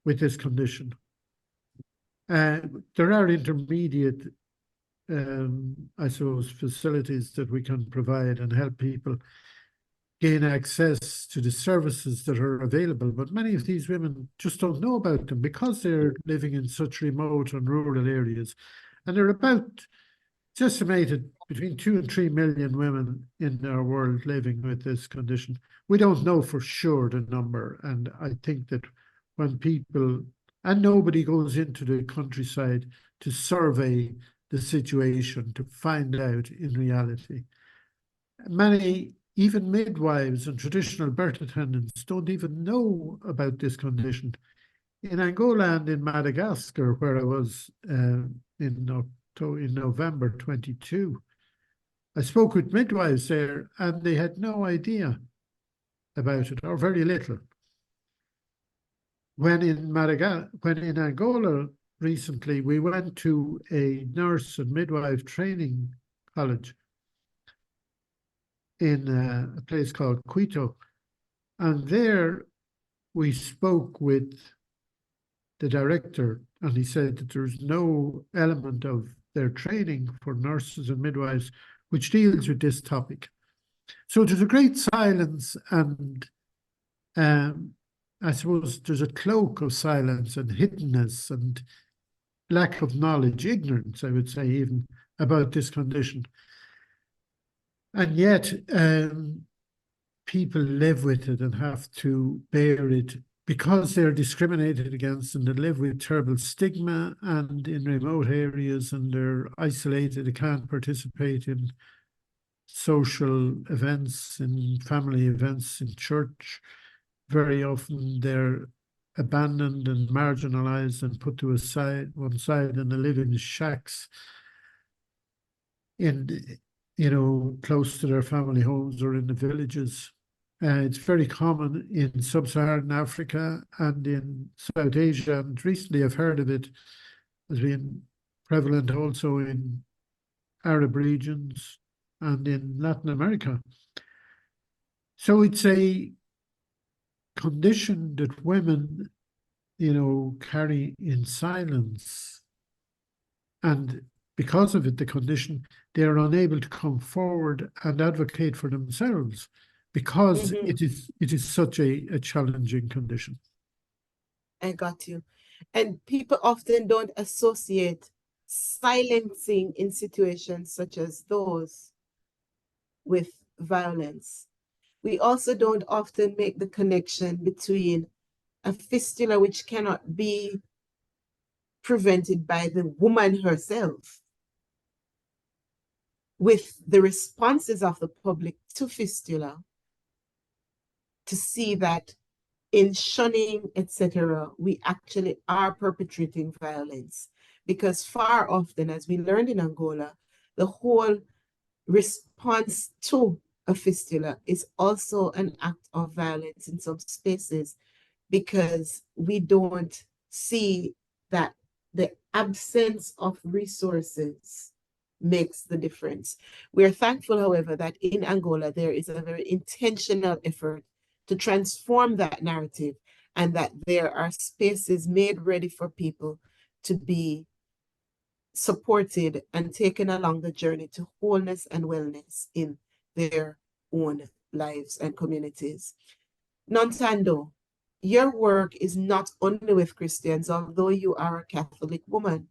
with this condition. There are intermediate, I suppose, facilities that we can provide and help people gain access to the services that are available. But many of these women just don't know about them because they're living in such remote and rural areas. And there are about, it's estimated, between 2 and 3 million women in our world living with this condition. We don't know for sure the number. And I think that when people, and nobody goes into the countryside to survey the situation, to find out in reality. Many, even midwives and traditional birth attendants, don't even know about this condition. In Angola and in Madagascar, where I was in November 22, I spoke with midwives there, and they had no idea about it, or very little. When in Angola recently, we went to a nurse and midwife training college in a place called Quito, and there we spoke with the director, and he said that there's no element of their training for nurses and midwives which deals with this topic. So there's a great silence, and I suppose there's a cloak of silence and hiddenness and lack of knowledge, ignorance, I would say, even about this condition. And yet people live with it and have to bear it because they're discriminated against, and they live with terrible stigma and in remote areas, and they're isolated. They can't participate in social events, in family events, in church. Very often they're abandoned and marginalized and put to one side, and they live in shacks close to their family homes or in the villages. It's very common in sub-Saharan Africa and in South Asia, and recently I've heard of it as being prevalent also in Arab regions and in Latin America. So it's a condition that women, carry in silence, and because of it, the condition, they are unable to come forward and advocate for themselves because it is such a challenging condition. I got you. And people often don't associate silencing in situations such as those with violence. We also don't often make the connection between a fistula which cannot be prevented by the woman herself with the responses of the public to fistula, to see that in shunning, etc., we actually are perpetrating violence. Because far often, as we learned in Angola, the whole response to a fistula is also an act of violence in some spaces, because we don't see that the absence of resources makes the difference. We're thankful, however, that in Angola, there is a very intentional effort to transform that narrative, and that there are spaces made ready for people to be supported and taken along the journey to wholeness and wellness in their own lives and communities. Nontando, your work is not only with Christians, although you are a Catholic woman.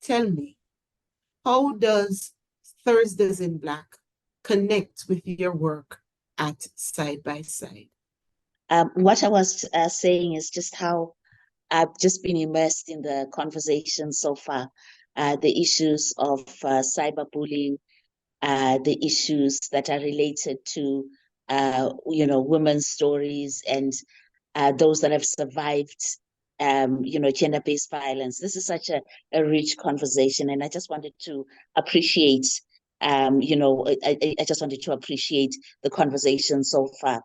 Tell me, how does Thursdays in Black connect with your work at Side by Side? What I was saying is just how I've just been immersed in the conversation so far, the issues of cyberbullying, the issues that are related to, women's stories and those that have survived, gender-based violence. This is such a rich conversation, and I just wanted to appreciate, I just wanted to appreciate the conversation so far.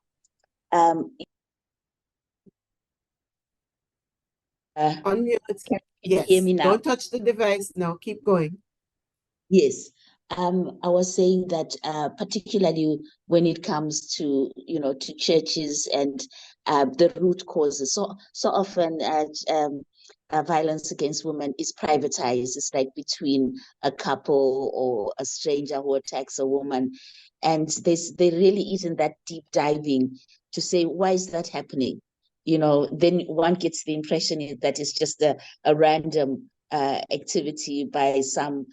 Unmute. Can yes. you hear me now? Don't touch the device now. Keep going. Yes. I was saying that particularly when it comes to, to churches and the root causes, so often violence against women is privatized. It's like between a couple or a stranger who attacks a woman, and there really isn't that deep diving to say, why is that happening? Then one gets the impression that it's just a random activity by some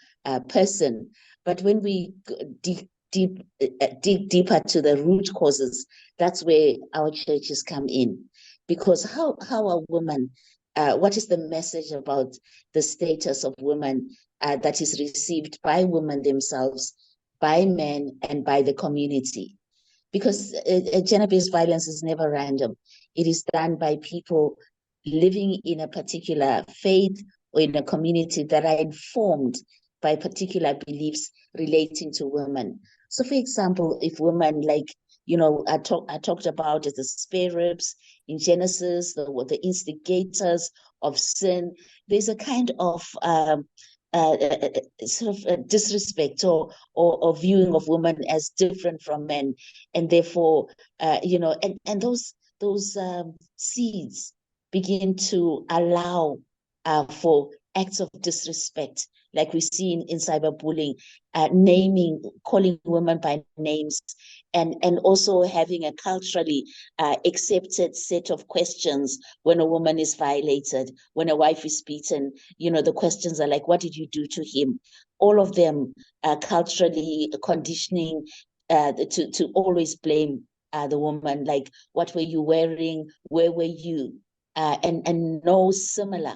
person. But when we dig deeper to the root causes, that's where our churches come in. Because how are women, what is the message about the status of women that is received by women themselves, by men, and by the community? Because gender-based violence is never random. It is done by people living in a particular faith or in a community that are informed by particular beliefs relating to women. So, for example, if women, like, I talked about the spare ribs in Genesis, the instigators of sin, there's a kind of sort of disrespect or viewing of women as different from men, and therefore, and those seeds begin to allow for acts of disrespect, like we see in cyberbullying, calling women by names, and also having a culturally accepted set of questions when a woman is violated, when a wife is beaten. The questions are like, what did you do to him? All of them culturally conditioning to always blame the woman, like, what were you wearing? Where were you? And no similar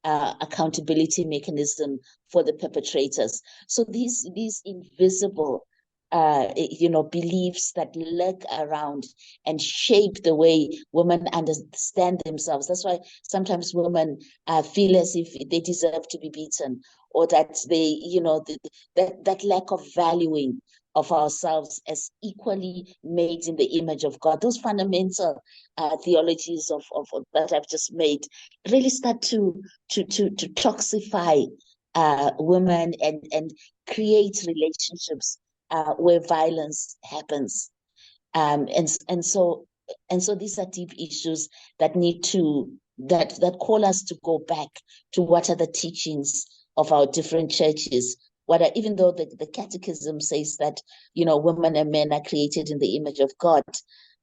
accountability mechanism for the perpetrators. So these invisible beliefs that lurk around and shape the way women understand themselves. That's why sometimes women feel as if they deserve to be beaten, or that they, that lack of valuing of ourselves as equally made in the image of God. Those fundamental theologies of that I've just made really start to toxify women and create relationships where violence happens. And so these are deep issues that need to that call us to go back to what are the teachings of our different churches. Even though the catechism says that, women and men are created in the image of God,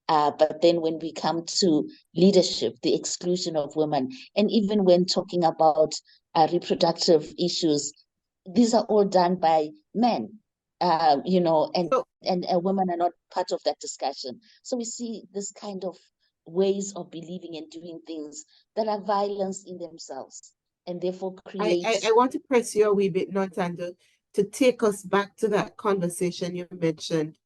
but then when we come to leadership, the exclusion of women, and even when talking about reproductive issues, these are all done by men, and women are not part of that discussion. So we see this kind of ways of believing and doing things that are violence in themselves, and therefore create. I want to press you a wee bit, Nontando, to take us back to that conversation you mentioned,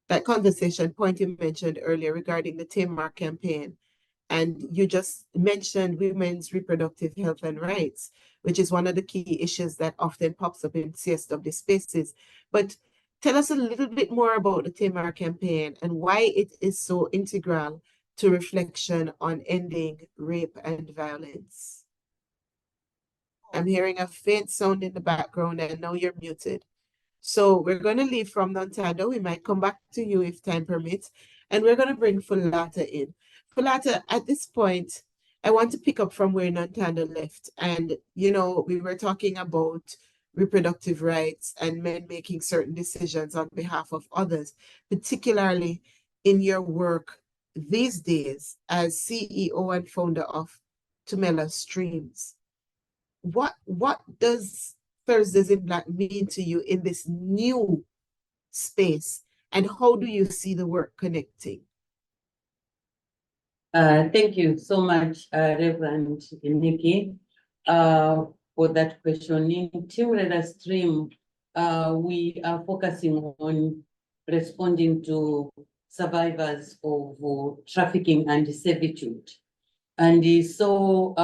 that conversation point you mentioned earlier regarding the Tamar campaign. And you just mentioned women's reproductive health and rights, which is one of the key issues that often pops up in CSW spaces. But tell us a little bit more about the Tamar campaign and why it is so integral to reflection on ending rape and violence. I'm hearing a faint sound in the background, and now you're muted. So we're going to leave from Nontando. We might come back to you if time permits. And we're going to bring Fulata in. Fulata, at this point, I want to pick up from where Nontando left. And, you know, we were talking about reproductive rights and men making certain decisions on behalf of others, particularly in your work these days as CEO and founder of Thumela Streams. What does Thursdays in Black mean to you in this new space, and how do you see the work connecting? Thank you so much, Reverend Nikki, for that question. In Thumela Stream, we are focusing on responding to survivors of trafficking and servitude. And so,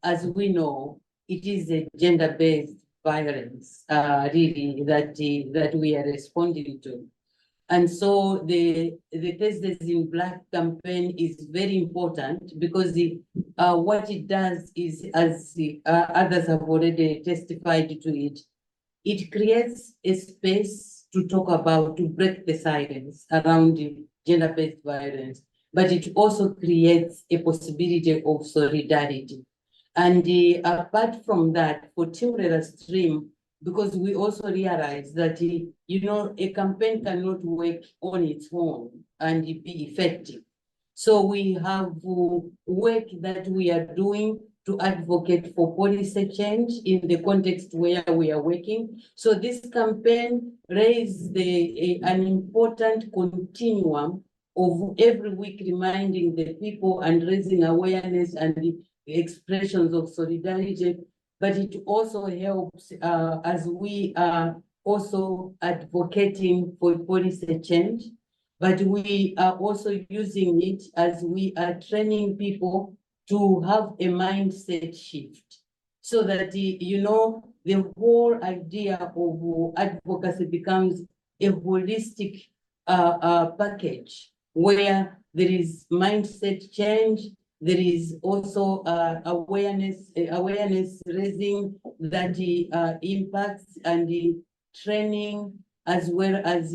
as we know, it is a gender-based violence, really, that we are responding to. And so the Thursdays in Black campaign is very important because what it does is, as others have already testified to it, it creates a space to talk about, to break the silence around gender-based violence, but it also creates a possibility of solidarity. And apart from that, for Thumela Stream, because we also realize that, you know, a campaign cannot work on its own and be effective. So we have work that we are doing to advocate for policy change in the context where we are working. So this campaign raises an important continuum of every week reminding the people and raising awareness and the expressions of solidarity, but it also helps as we are also advocating for policy change, but we are also using it as we are training people to have a mindset shift so that, you know, the whole idea of advocacy becomes a holistic package where there is mindset change. There is also awareness raising that impacts and the training, as well as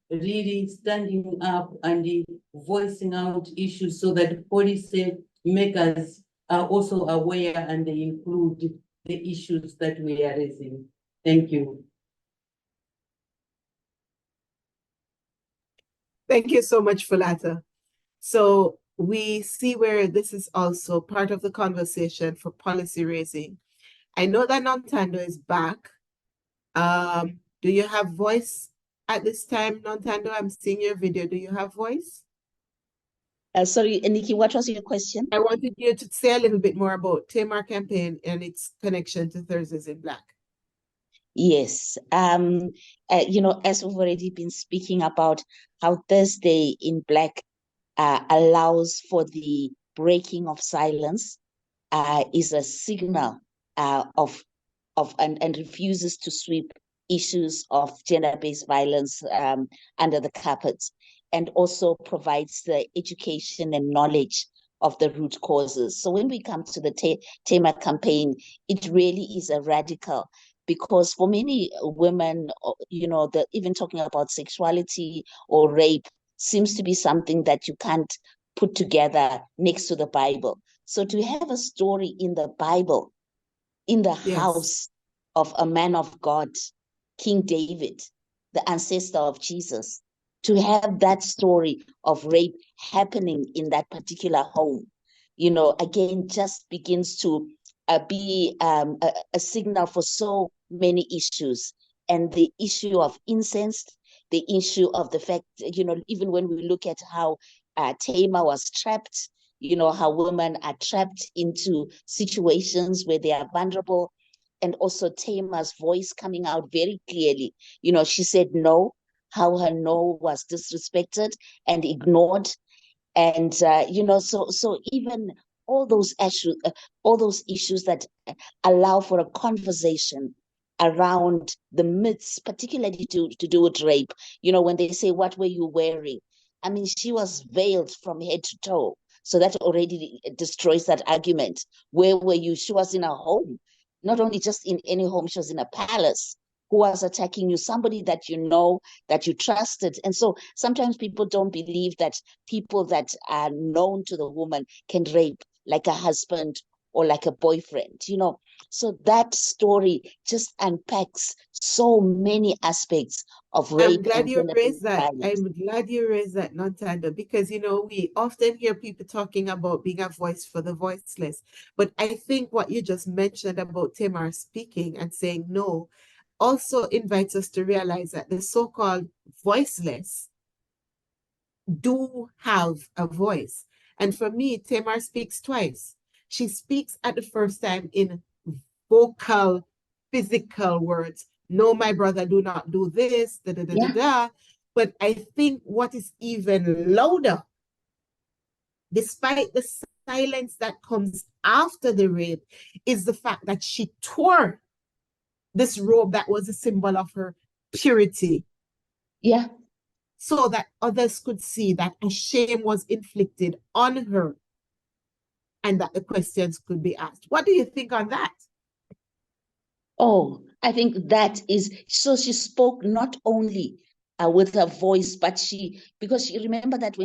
really standing up and voicing out issues so that policy makers are also aware and they include the issues that we are raising. Thank you. Thank you so much, Fulata. So we see where this is also part of the conversation for policy raising. I know that Nontando is back. Do you have voice at this time, Nontando? I'm seeing your video. Do you have voice? Sorry, Nikki, what was your question? I wanted you to say a little bit more about Tamar campaign and its connection to Thursdays in Black. Yes. You know, as we've already been speaking about how Thursday in Black allows for the breaking of silence, is a signal and refuses to sweep issues of gender-based violence under the carpet, and also provides the education and knowledge of the root causes. So when we come to the Tamar campaign, it really is a radical, because for many women, you know, even talking about sexuality or rape seems to be something that you can't put together next to the Bible. So to have a story in the Bible, in the house of a man of God, King David, the ancestor of Jesus, to have that story of rape happening in that particular home, you know, again, just begins to be a signal for so many issues. And the issue of incest, the issue of the fact, you know, even when we look at how Tamar was trapped, you know, how women are trapped into situations where they are vulnerable, and also Tamar's voice coming out very clearly. You know, she said no, how her no was disrespected and ignored. And, you know, so even all those issues that allow for a conversation around the myths, particularly to do with rape. You know, when they say, what were you wearing? I mean, she was veiled from head to toe. So that already destroys that argument. Where were you? She was in a home. not only just in any home, she was in a palace, who was attacking you, somebody that you know, that you trusted. And so sometimes people don't believe that people that are known to the woman can rape, like a husband or like a boyfriend, you know. So that story just unpacks so many aspects of I'm rape glad and you raised gender-based that. violence. I'm glad you raised that, Nontando, because you know we often hear people talking about being a voice for the voiceless. But I think what you just mentioned about Tamar speaking and saying no also invites us to realize that the so-called voiceless do have a voice. And for me, Tamar speaks twice. She speaks at the first time in vocal, physical words. No, my brother, do not do this, da da da da da. But I think what is even louder, despite the silence that comes after the rape, is the fact that she tore this robe that was a symbol of her purity. Yeah. So that others could see that a shame was inflicted on her and that the questions could be asked. What do you think on that? Oh, I think that is, so she spoke not only with her voice, but because she remember that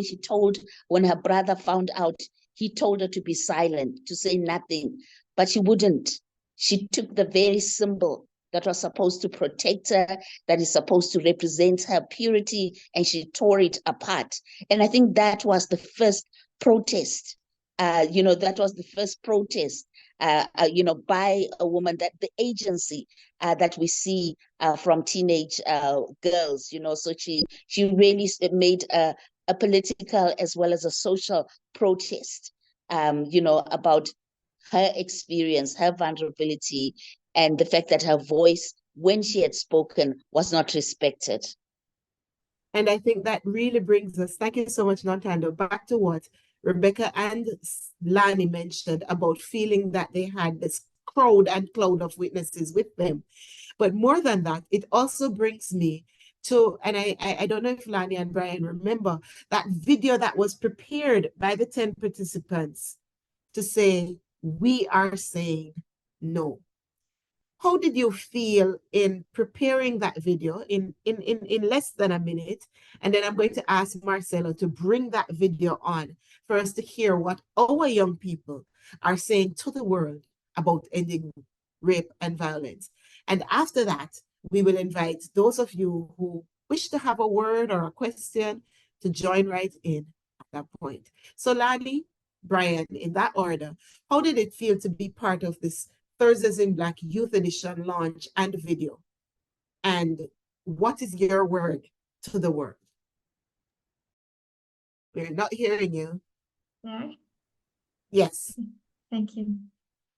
when her brother found out, he told her to be silent, to say nothing, but she wouldn't. She took the very symbol that was supposed to protect her, that is supposed to represent her purity, and she tore it apart. And I think that was the first protest. That was the first protest by a woman, that the agency that we see from teenage girls, so she really made a political as well as a social protest, about her experience, her vulnerability, and the fact that her voice, when she had spoken, was not respected. And I think that really brings us, thank you so much, Nontando, back to what Rebecca and Lani mentioned about feeling that they had this crowd and cloud of witnesses with them. But more than that, it also brings me to, and I don't know if Lani and Brian remember, that video that was prepared by the 10 participants to say, we are saying no. How did you feel in preparing that video in less than a minute? And then I'm going to ask Marcelo to bring that video on for us to hear what our young people are saying to the world about ending rape and violence. And after that, we will invite those of you who wish to have a word or a question to join right in at that point. So Lani, Brian, in that order, how did it feel to be part of this Thursdays in Black Youth Edition launch and video? And what is your word to the world? We're not hearing you. There? Yes. Thank you.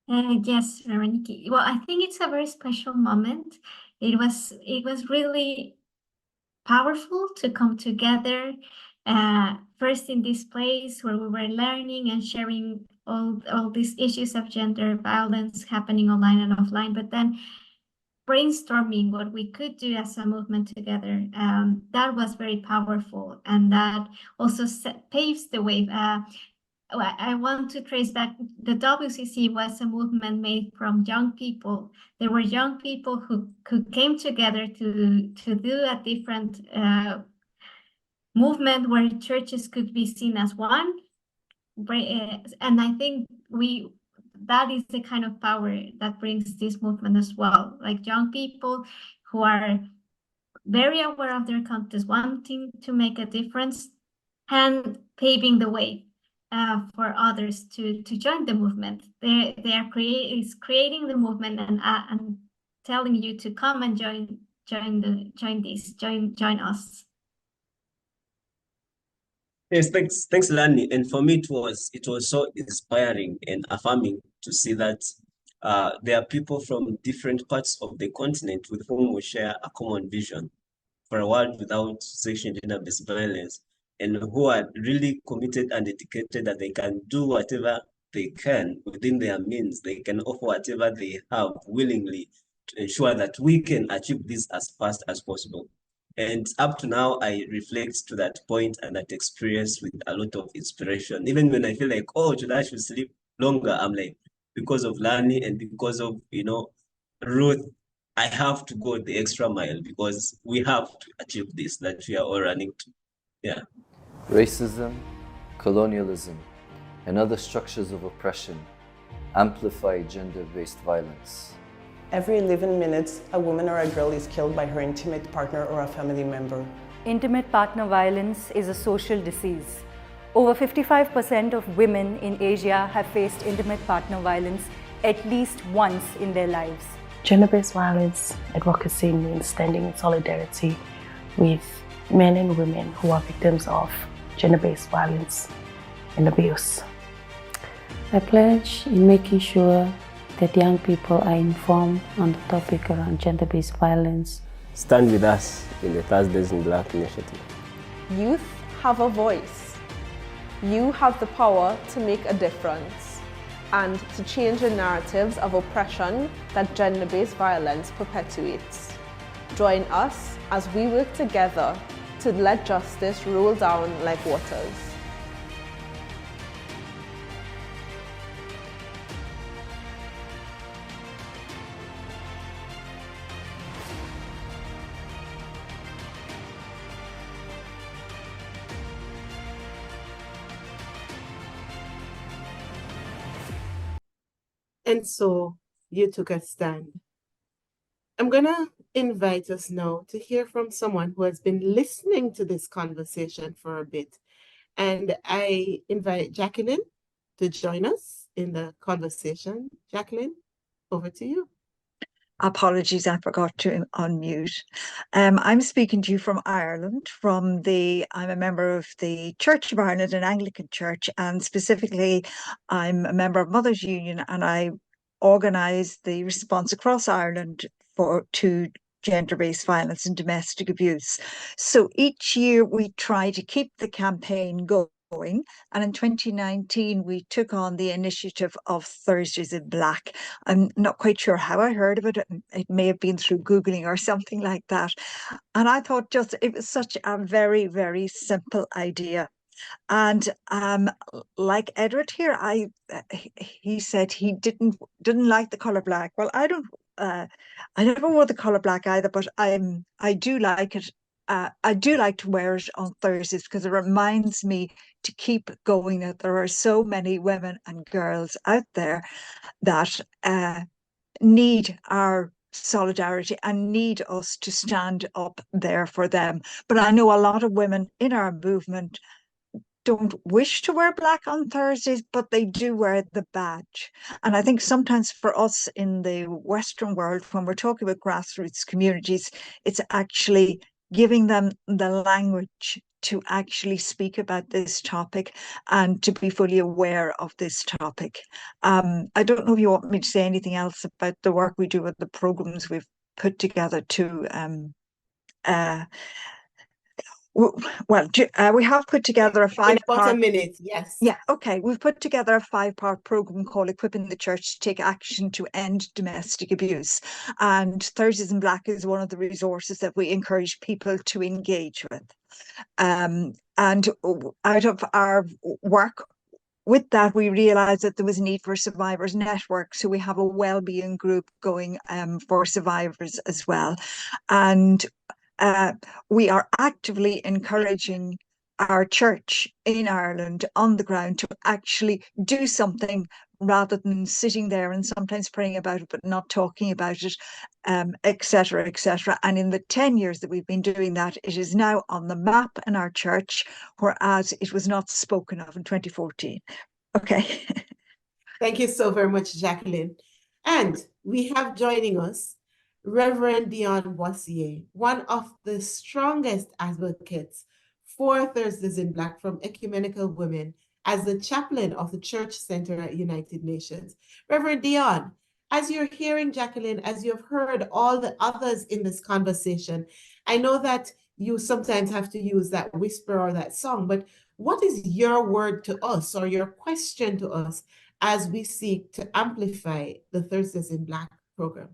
Yes, Veronica. Well, I think it's a very special moment. It was really powerful to come together, first in this place where we were learning and sharing all these issues of gender violence happening online and offline, but then brainstorming what we could do as a movement together. That was very powerful, and that also paves the way. I want to trace back, the WCC was a movement made from young people. There were young people who came together to do a different movement where churches could be seen as one. And I think that is the kind of power that brings this movement as well. Like young people who are very aware of their context, wanting to make a difference and paving the way for others to join the movement. They are creating the movement and telling you to come and join us. Yes, thanks, Lani. And for me, it was so inspiring and affirming to see that there are people from different parts of the continent with whom we share a common vision for a world without sexual and gender-based violence, and who are really committed and dedicated that they can do whatever they can within their means. They can offer whatever they have willingly to ensure that we can achieve this as fast as possible. And up to now, I reflect to that point and that experience with a lot of inspiration. Even when I feel like, oh, I should sleep longer, I'm like, because of Lani and because of, Ruth, I have to go the extra mile because we have to achieve this that we are all running to. Yeah. Racism, colonialism, and other structures of oppression amplify gender-based violence. Every 11 minutes, a woman or a girl is killed by her intimate partner or a family member. Intimate partner violence is a social disease. Over 55% of women in Asia have faced intimate partner violence at least once in their lives. Gender-based violence advocacy means standing in solidarity with men and women who are victims of gender-based violence and abuse. I pledge in making sure that young people are informed on the topic around gender-based violence. Stand with us in the Thursdays in Black initiative. Youth have a voice. You have the power to make a difference and to change the narratives of oppression that gender-based violence perpetuates. Join us as we work together to let justice roll down like waters. And so you took a stand. I'm going to invite us now to hear from someone who has been listening to this conversation for a bit. And I invite Jacqueline to join us in the conversation. Jacqueline, over to you. Apologies, I forgot to unmute. I'm speaking to you from Ireland. I'm a member of the Church of Ireland, an Anglican church, and specifically I'm a member of Mothers Union, and I organise the response across Ireland to gender-based violence and domestic abuse. So each year we try to keep the campaign going. And in 2019, we took on the initiative of Thursdays in Black. I'm not quite sure how I heard of it. It may have been through Googling or something like that. And I thought it was such a very, very simple idea. And like Edward here, he said he didn't like the color black. Well, I never wore the color black either, but I do like it. I do like to wear it on Thursdays because it reminds me to keep going, that there are so many women and girls out there that need our solidarity and need us to stand up there for them. But I know a lot of women in our movement don't wish to wear black on Thursdays, but they do wear the badge. And I think sometimes for us in the Western world, when we're talking about grassroots communities, it's actually giving them the language to actually speak about this topic and to be fully aware of this topic. I don't know if you want me to say anything else about the work we do with the programs we've put together to we have put together a 5-part... About a minute, yes. Yeah, okay. We've put together a 5-part program called Equipping the Church to Take Action to End Domestic Abuse. And Thursdays in Black is one of the resources that we encourage people to engage with. And out of our work with that, we realised that there was a need for survivors network. So we have a wellbeing group going for survivors as well. And we are actively encouraging our church in Ireland on the ground to actually do something rather than sitting there and sometimes praying about it, but not talking about it, etc., etc. And in the 10 years that we've been doing that, it is now on the map in our church, whereas it was not spoken of in 2014. Okay. Thank you so very much, Jacqueline. And we have joining us Reverend Dion Boissier, one of the strongest advocates for Thursdays in Black from Ecumenical Women as the chaplain of the Church Center at United Nations. Reverend Dion, as you're hearing Jacqueline, as you've heard all the others in this conversation, I know that you sometimes have to use that whisper or that song, but what is your word to us or your question to us as we seek to amplify the Thursdays in Black program?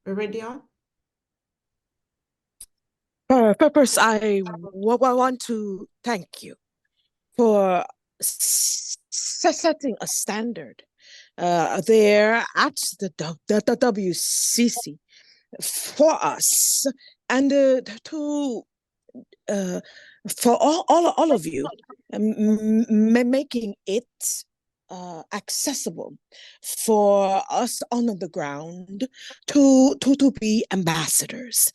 Reverend Dion? Purpose, I want to thank you for setting a standard there at the WCC for us and to for all of you, making it accessible for us on the ground to be ambassadors.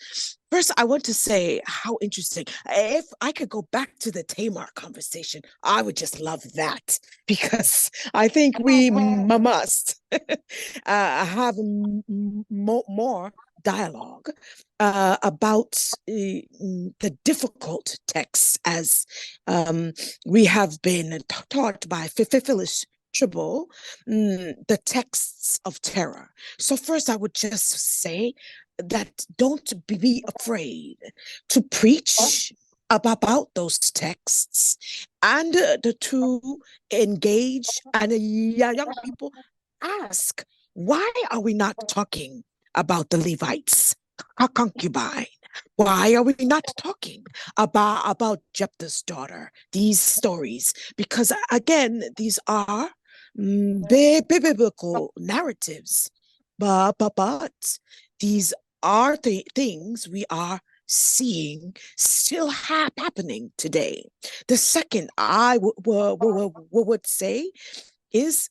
First, I want to say how interesting. If I could go back to the Tamar conversation, I would just love that, because I think we must have more dialogue about the difficult texts, as we have been taught by Phyllis Tribble, the texts of terror. So first, I would just say that don't be afraid to preach about those texts, and to engage, and young people ask, why are we not talking about the Levites, concubine? Why are we not talking about Jephthah's daughter? These stories, because again, these are biblical narratives, but these are the things we are seeing still happening today. The second I would say is,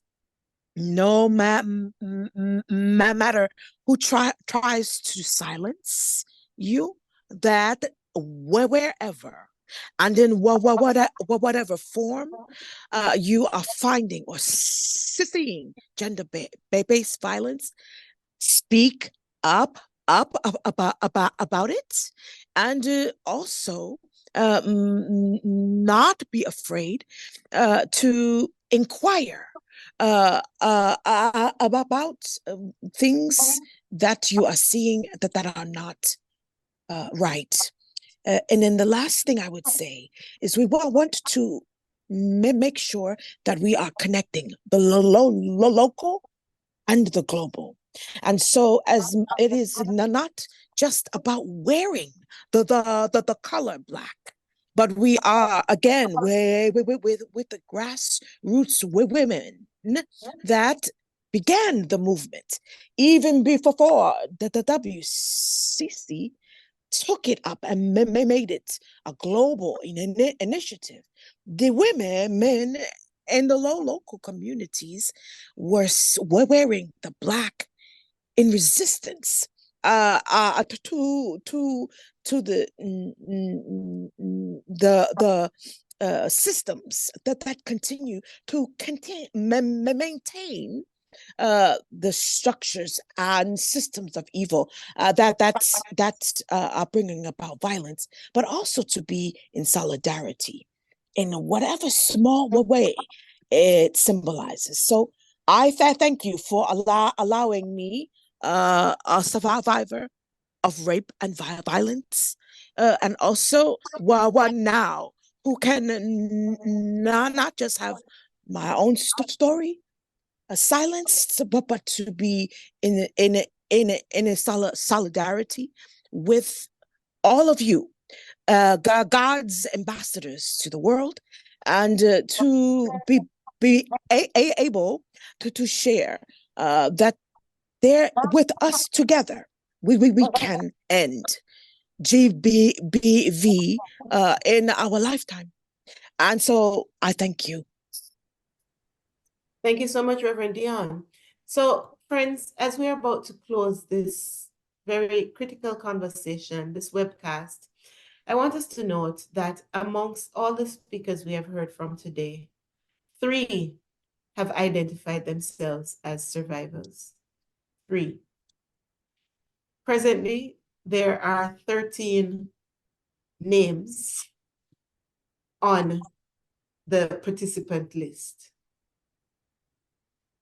no matter who tries to silence you, that wherever and in whatever form you are finding or seeing gender-based violence, speak up about it, and also not be afraid to inquire about things that you are seeing that are not right. And then the last thing I would say is, we want to make sure that we are connecting the local and the global. And so, as it is not just about wearing the color black, but we are, again, with the grassroots women that began the movement, even before the WCC took it up and made it a global initiative. The men in the local communities were wearing the black in resistance to the systems that continue to maintain the structures and systems of evil that are bringing about violence, but also to be in solidarity in whatever small way it symbolizes. So I thank you for allowing me, a survivor of rape and violence, and also one now who can not just have my own story silenced, but to be in a solidarity with all of you, God's ambassadors to the world, and to be able to share that there with us together, we can end GBV in our lifetime. And so I thank you. Thank you so much, Reverend Dion. So, friends, as we are about to close this very critical conversation, this webcast, I want us to note that amongst all the speakers we have heard from today, 3 have identified themselves as survivors. 3. Presently, there are 13 names on the participant list.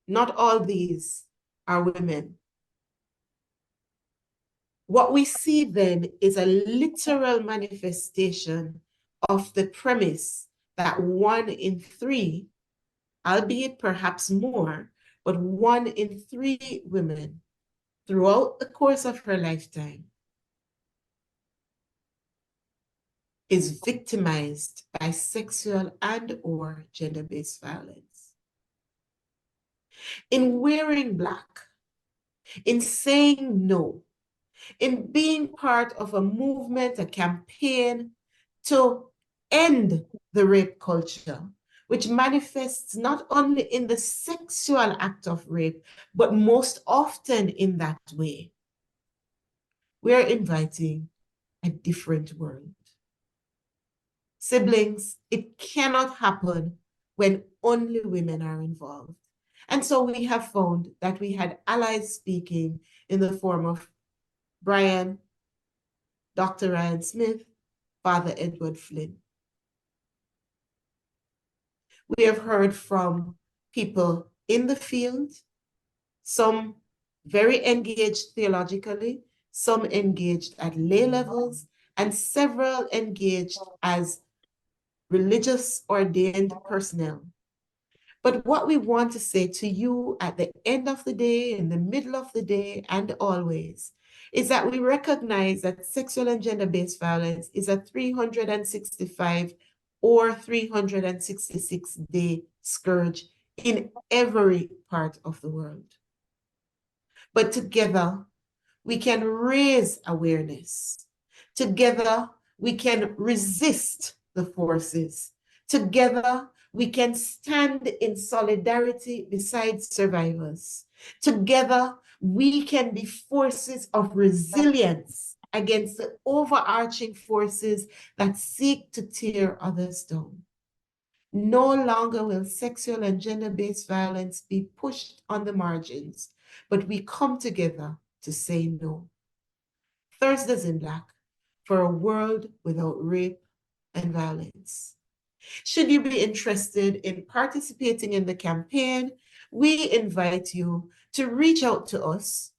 Not all these are women. What we see then is a literal manifestation of the premise that 1 in 3, albeit perhaps more, but 1 in 3 women throughout the course of her lifetime is victimized by sexual and/or gender-based violence. in wearing black, in saying no, in being part of a movement, a campaign to end the rape culture, which manifests not only in the sexual act of rape, but most often in that way. We're inviting a different world. Siblings, it cannot happen when only women are involved. And so we have found that we had allies speaking in the form of Brian, Dr. Ryan Smith, Father Edward Flynn. We have heard from people in the field, some very engaged theologically, some engaged at lay levels, and several engaged as religious ordained personnel. But what we want to say to you at the end of the day, in the middle of the day, and always, is that we recognize that sexual and gender-based violence is a 365 or 366-day scourge in every part of the world. But together, we can raise awareness. Together, we can resist the forces. Together, we can stand in solidarity beside survivors. Together, we can be forces of resilience against the overarching forces that seek to tear others down. No longer will sexual and gender-based violence be pushed on the margins, but we come together to say no. Thursdays in Black, for a world without rape and violence. Should you be interested in participating in the campaign, we invite you to reach out to us.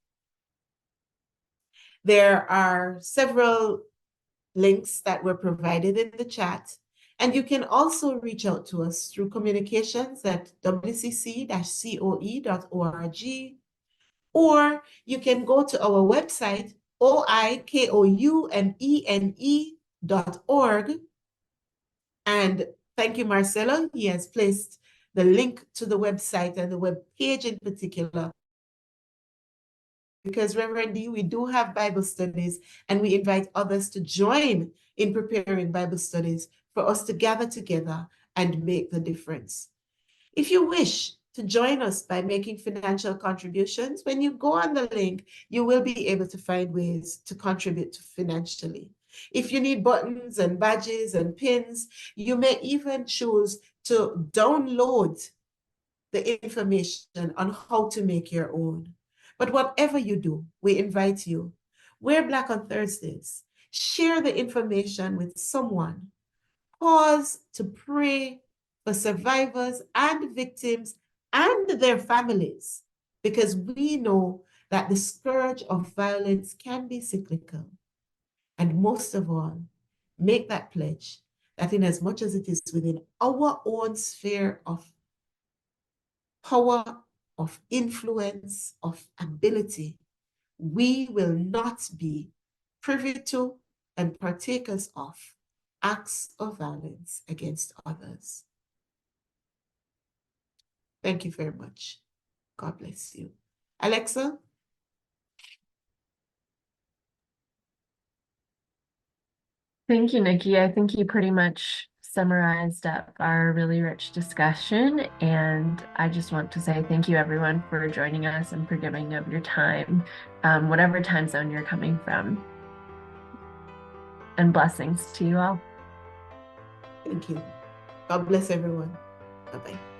There are several links that were provided in the chat, and you can also reach out to us through communications at wcc-coe.org, or you can go to our website, oikoumene.org. And thank you, Marcelo. He has placed the link to the website and the web page in particular. Because Reverend D, we do have Bible studies, and we invite others to join in preparing Bible studies for us to gather together and make the difference. If you wish to join us by making financial contributions, when you go on the link, you will be able to find ways to contribute financially. If you need buttons and badges and pins, you may even choose to download the information on how to make your own. But whatever you do, we invite you. Wear Black on Thursdays. Share the information with someone. Pause to pray for survivors and victims and their families, because we know that the scourge of violence can be cyclical. And most of all, make that pledge that in as much as it is within our own sphere of power, of influence, of ability, we will not be privy to and partakers of acts of violence against others. Thank you very much. God bless you. Alexa? Thank you, Nikki. I think you pretty much summarized up our really rich discussion. And I just want to say thank you, everyone, for joining us and for giving of your time, whatever time zone you're coming from. And blessings to you all. Thank you. God bless everyone. Bye-bye.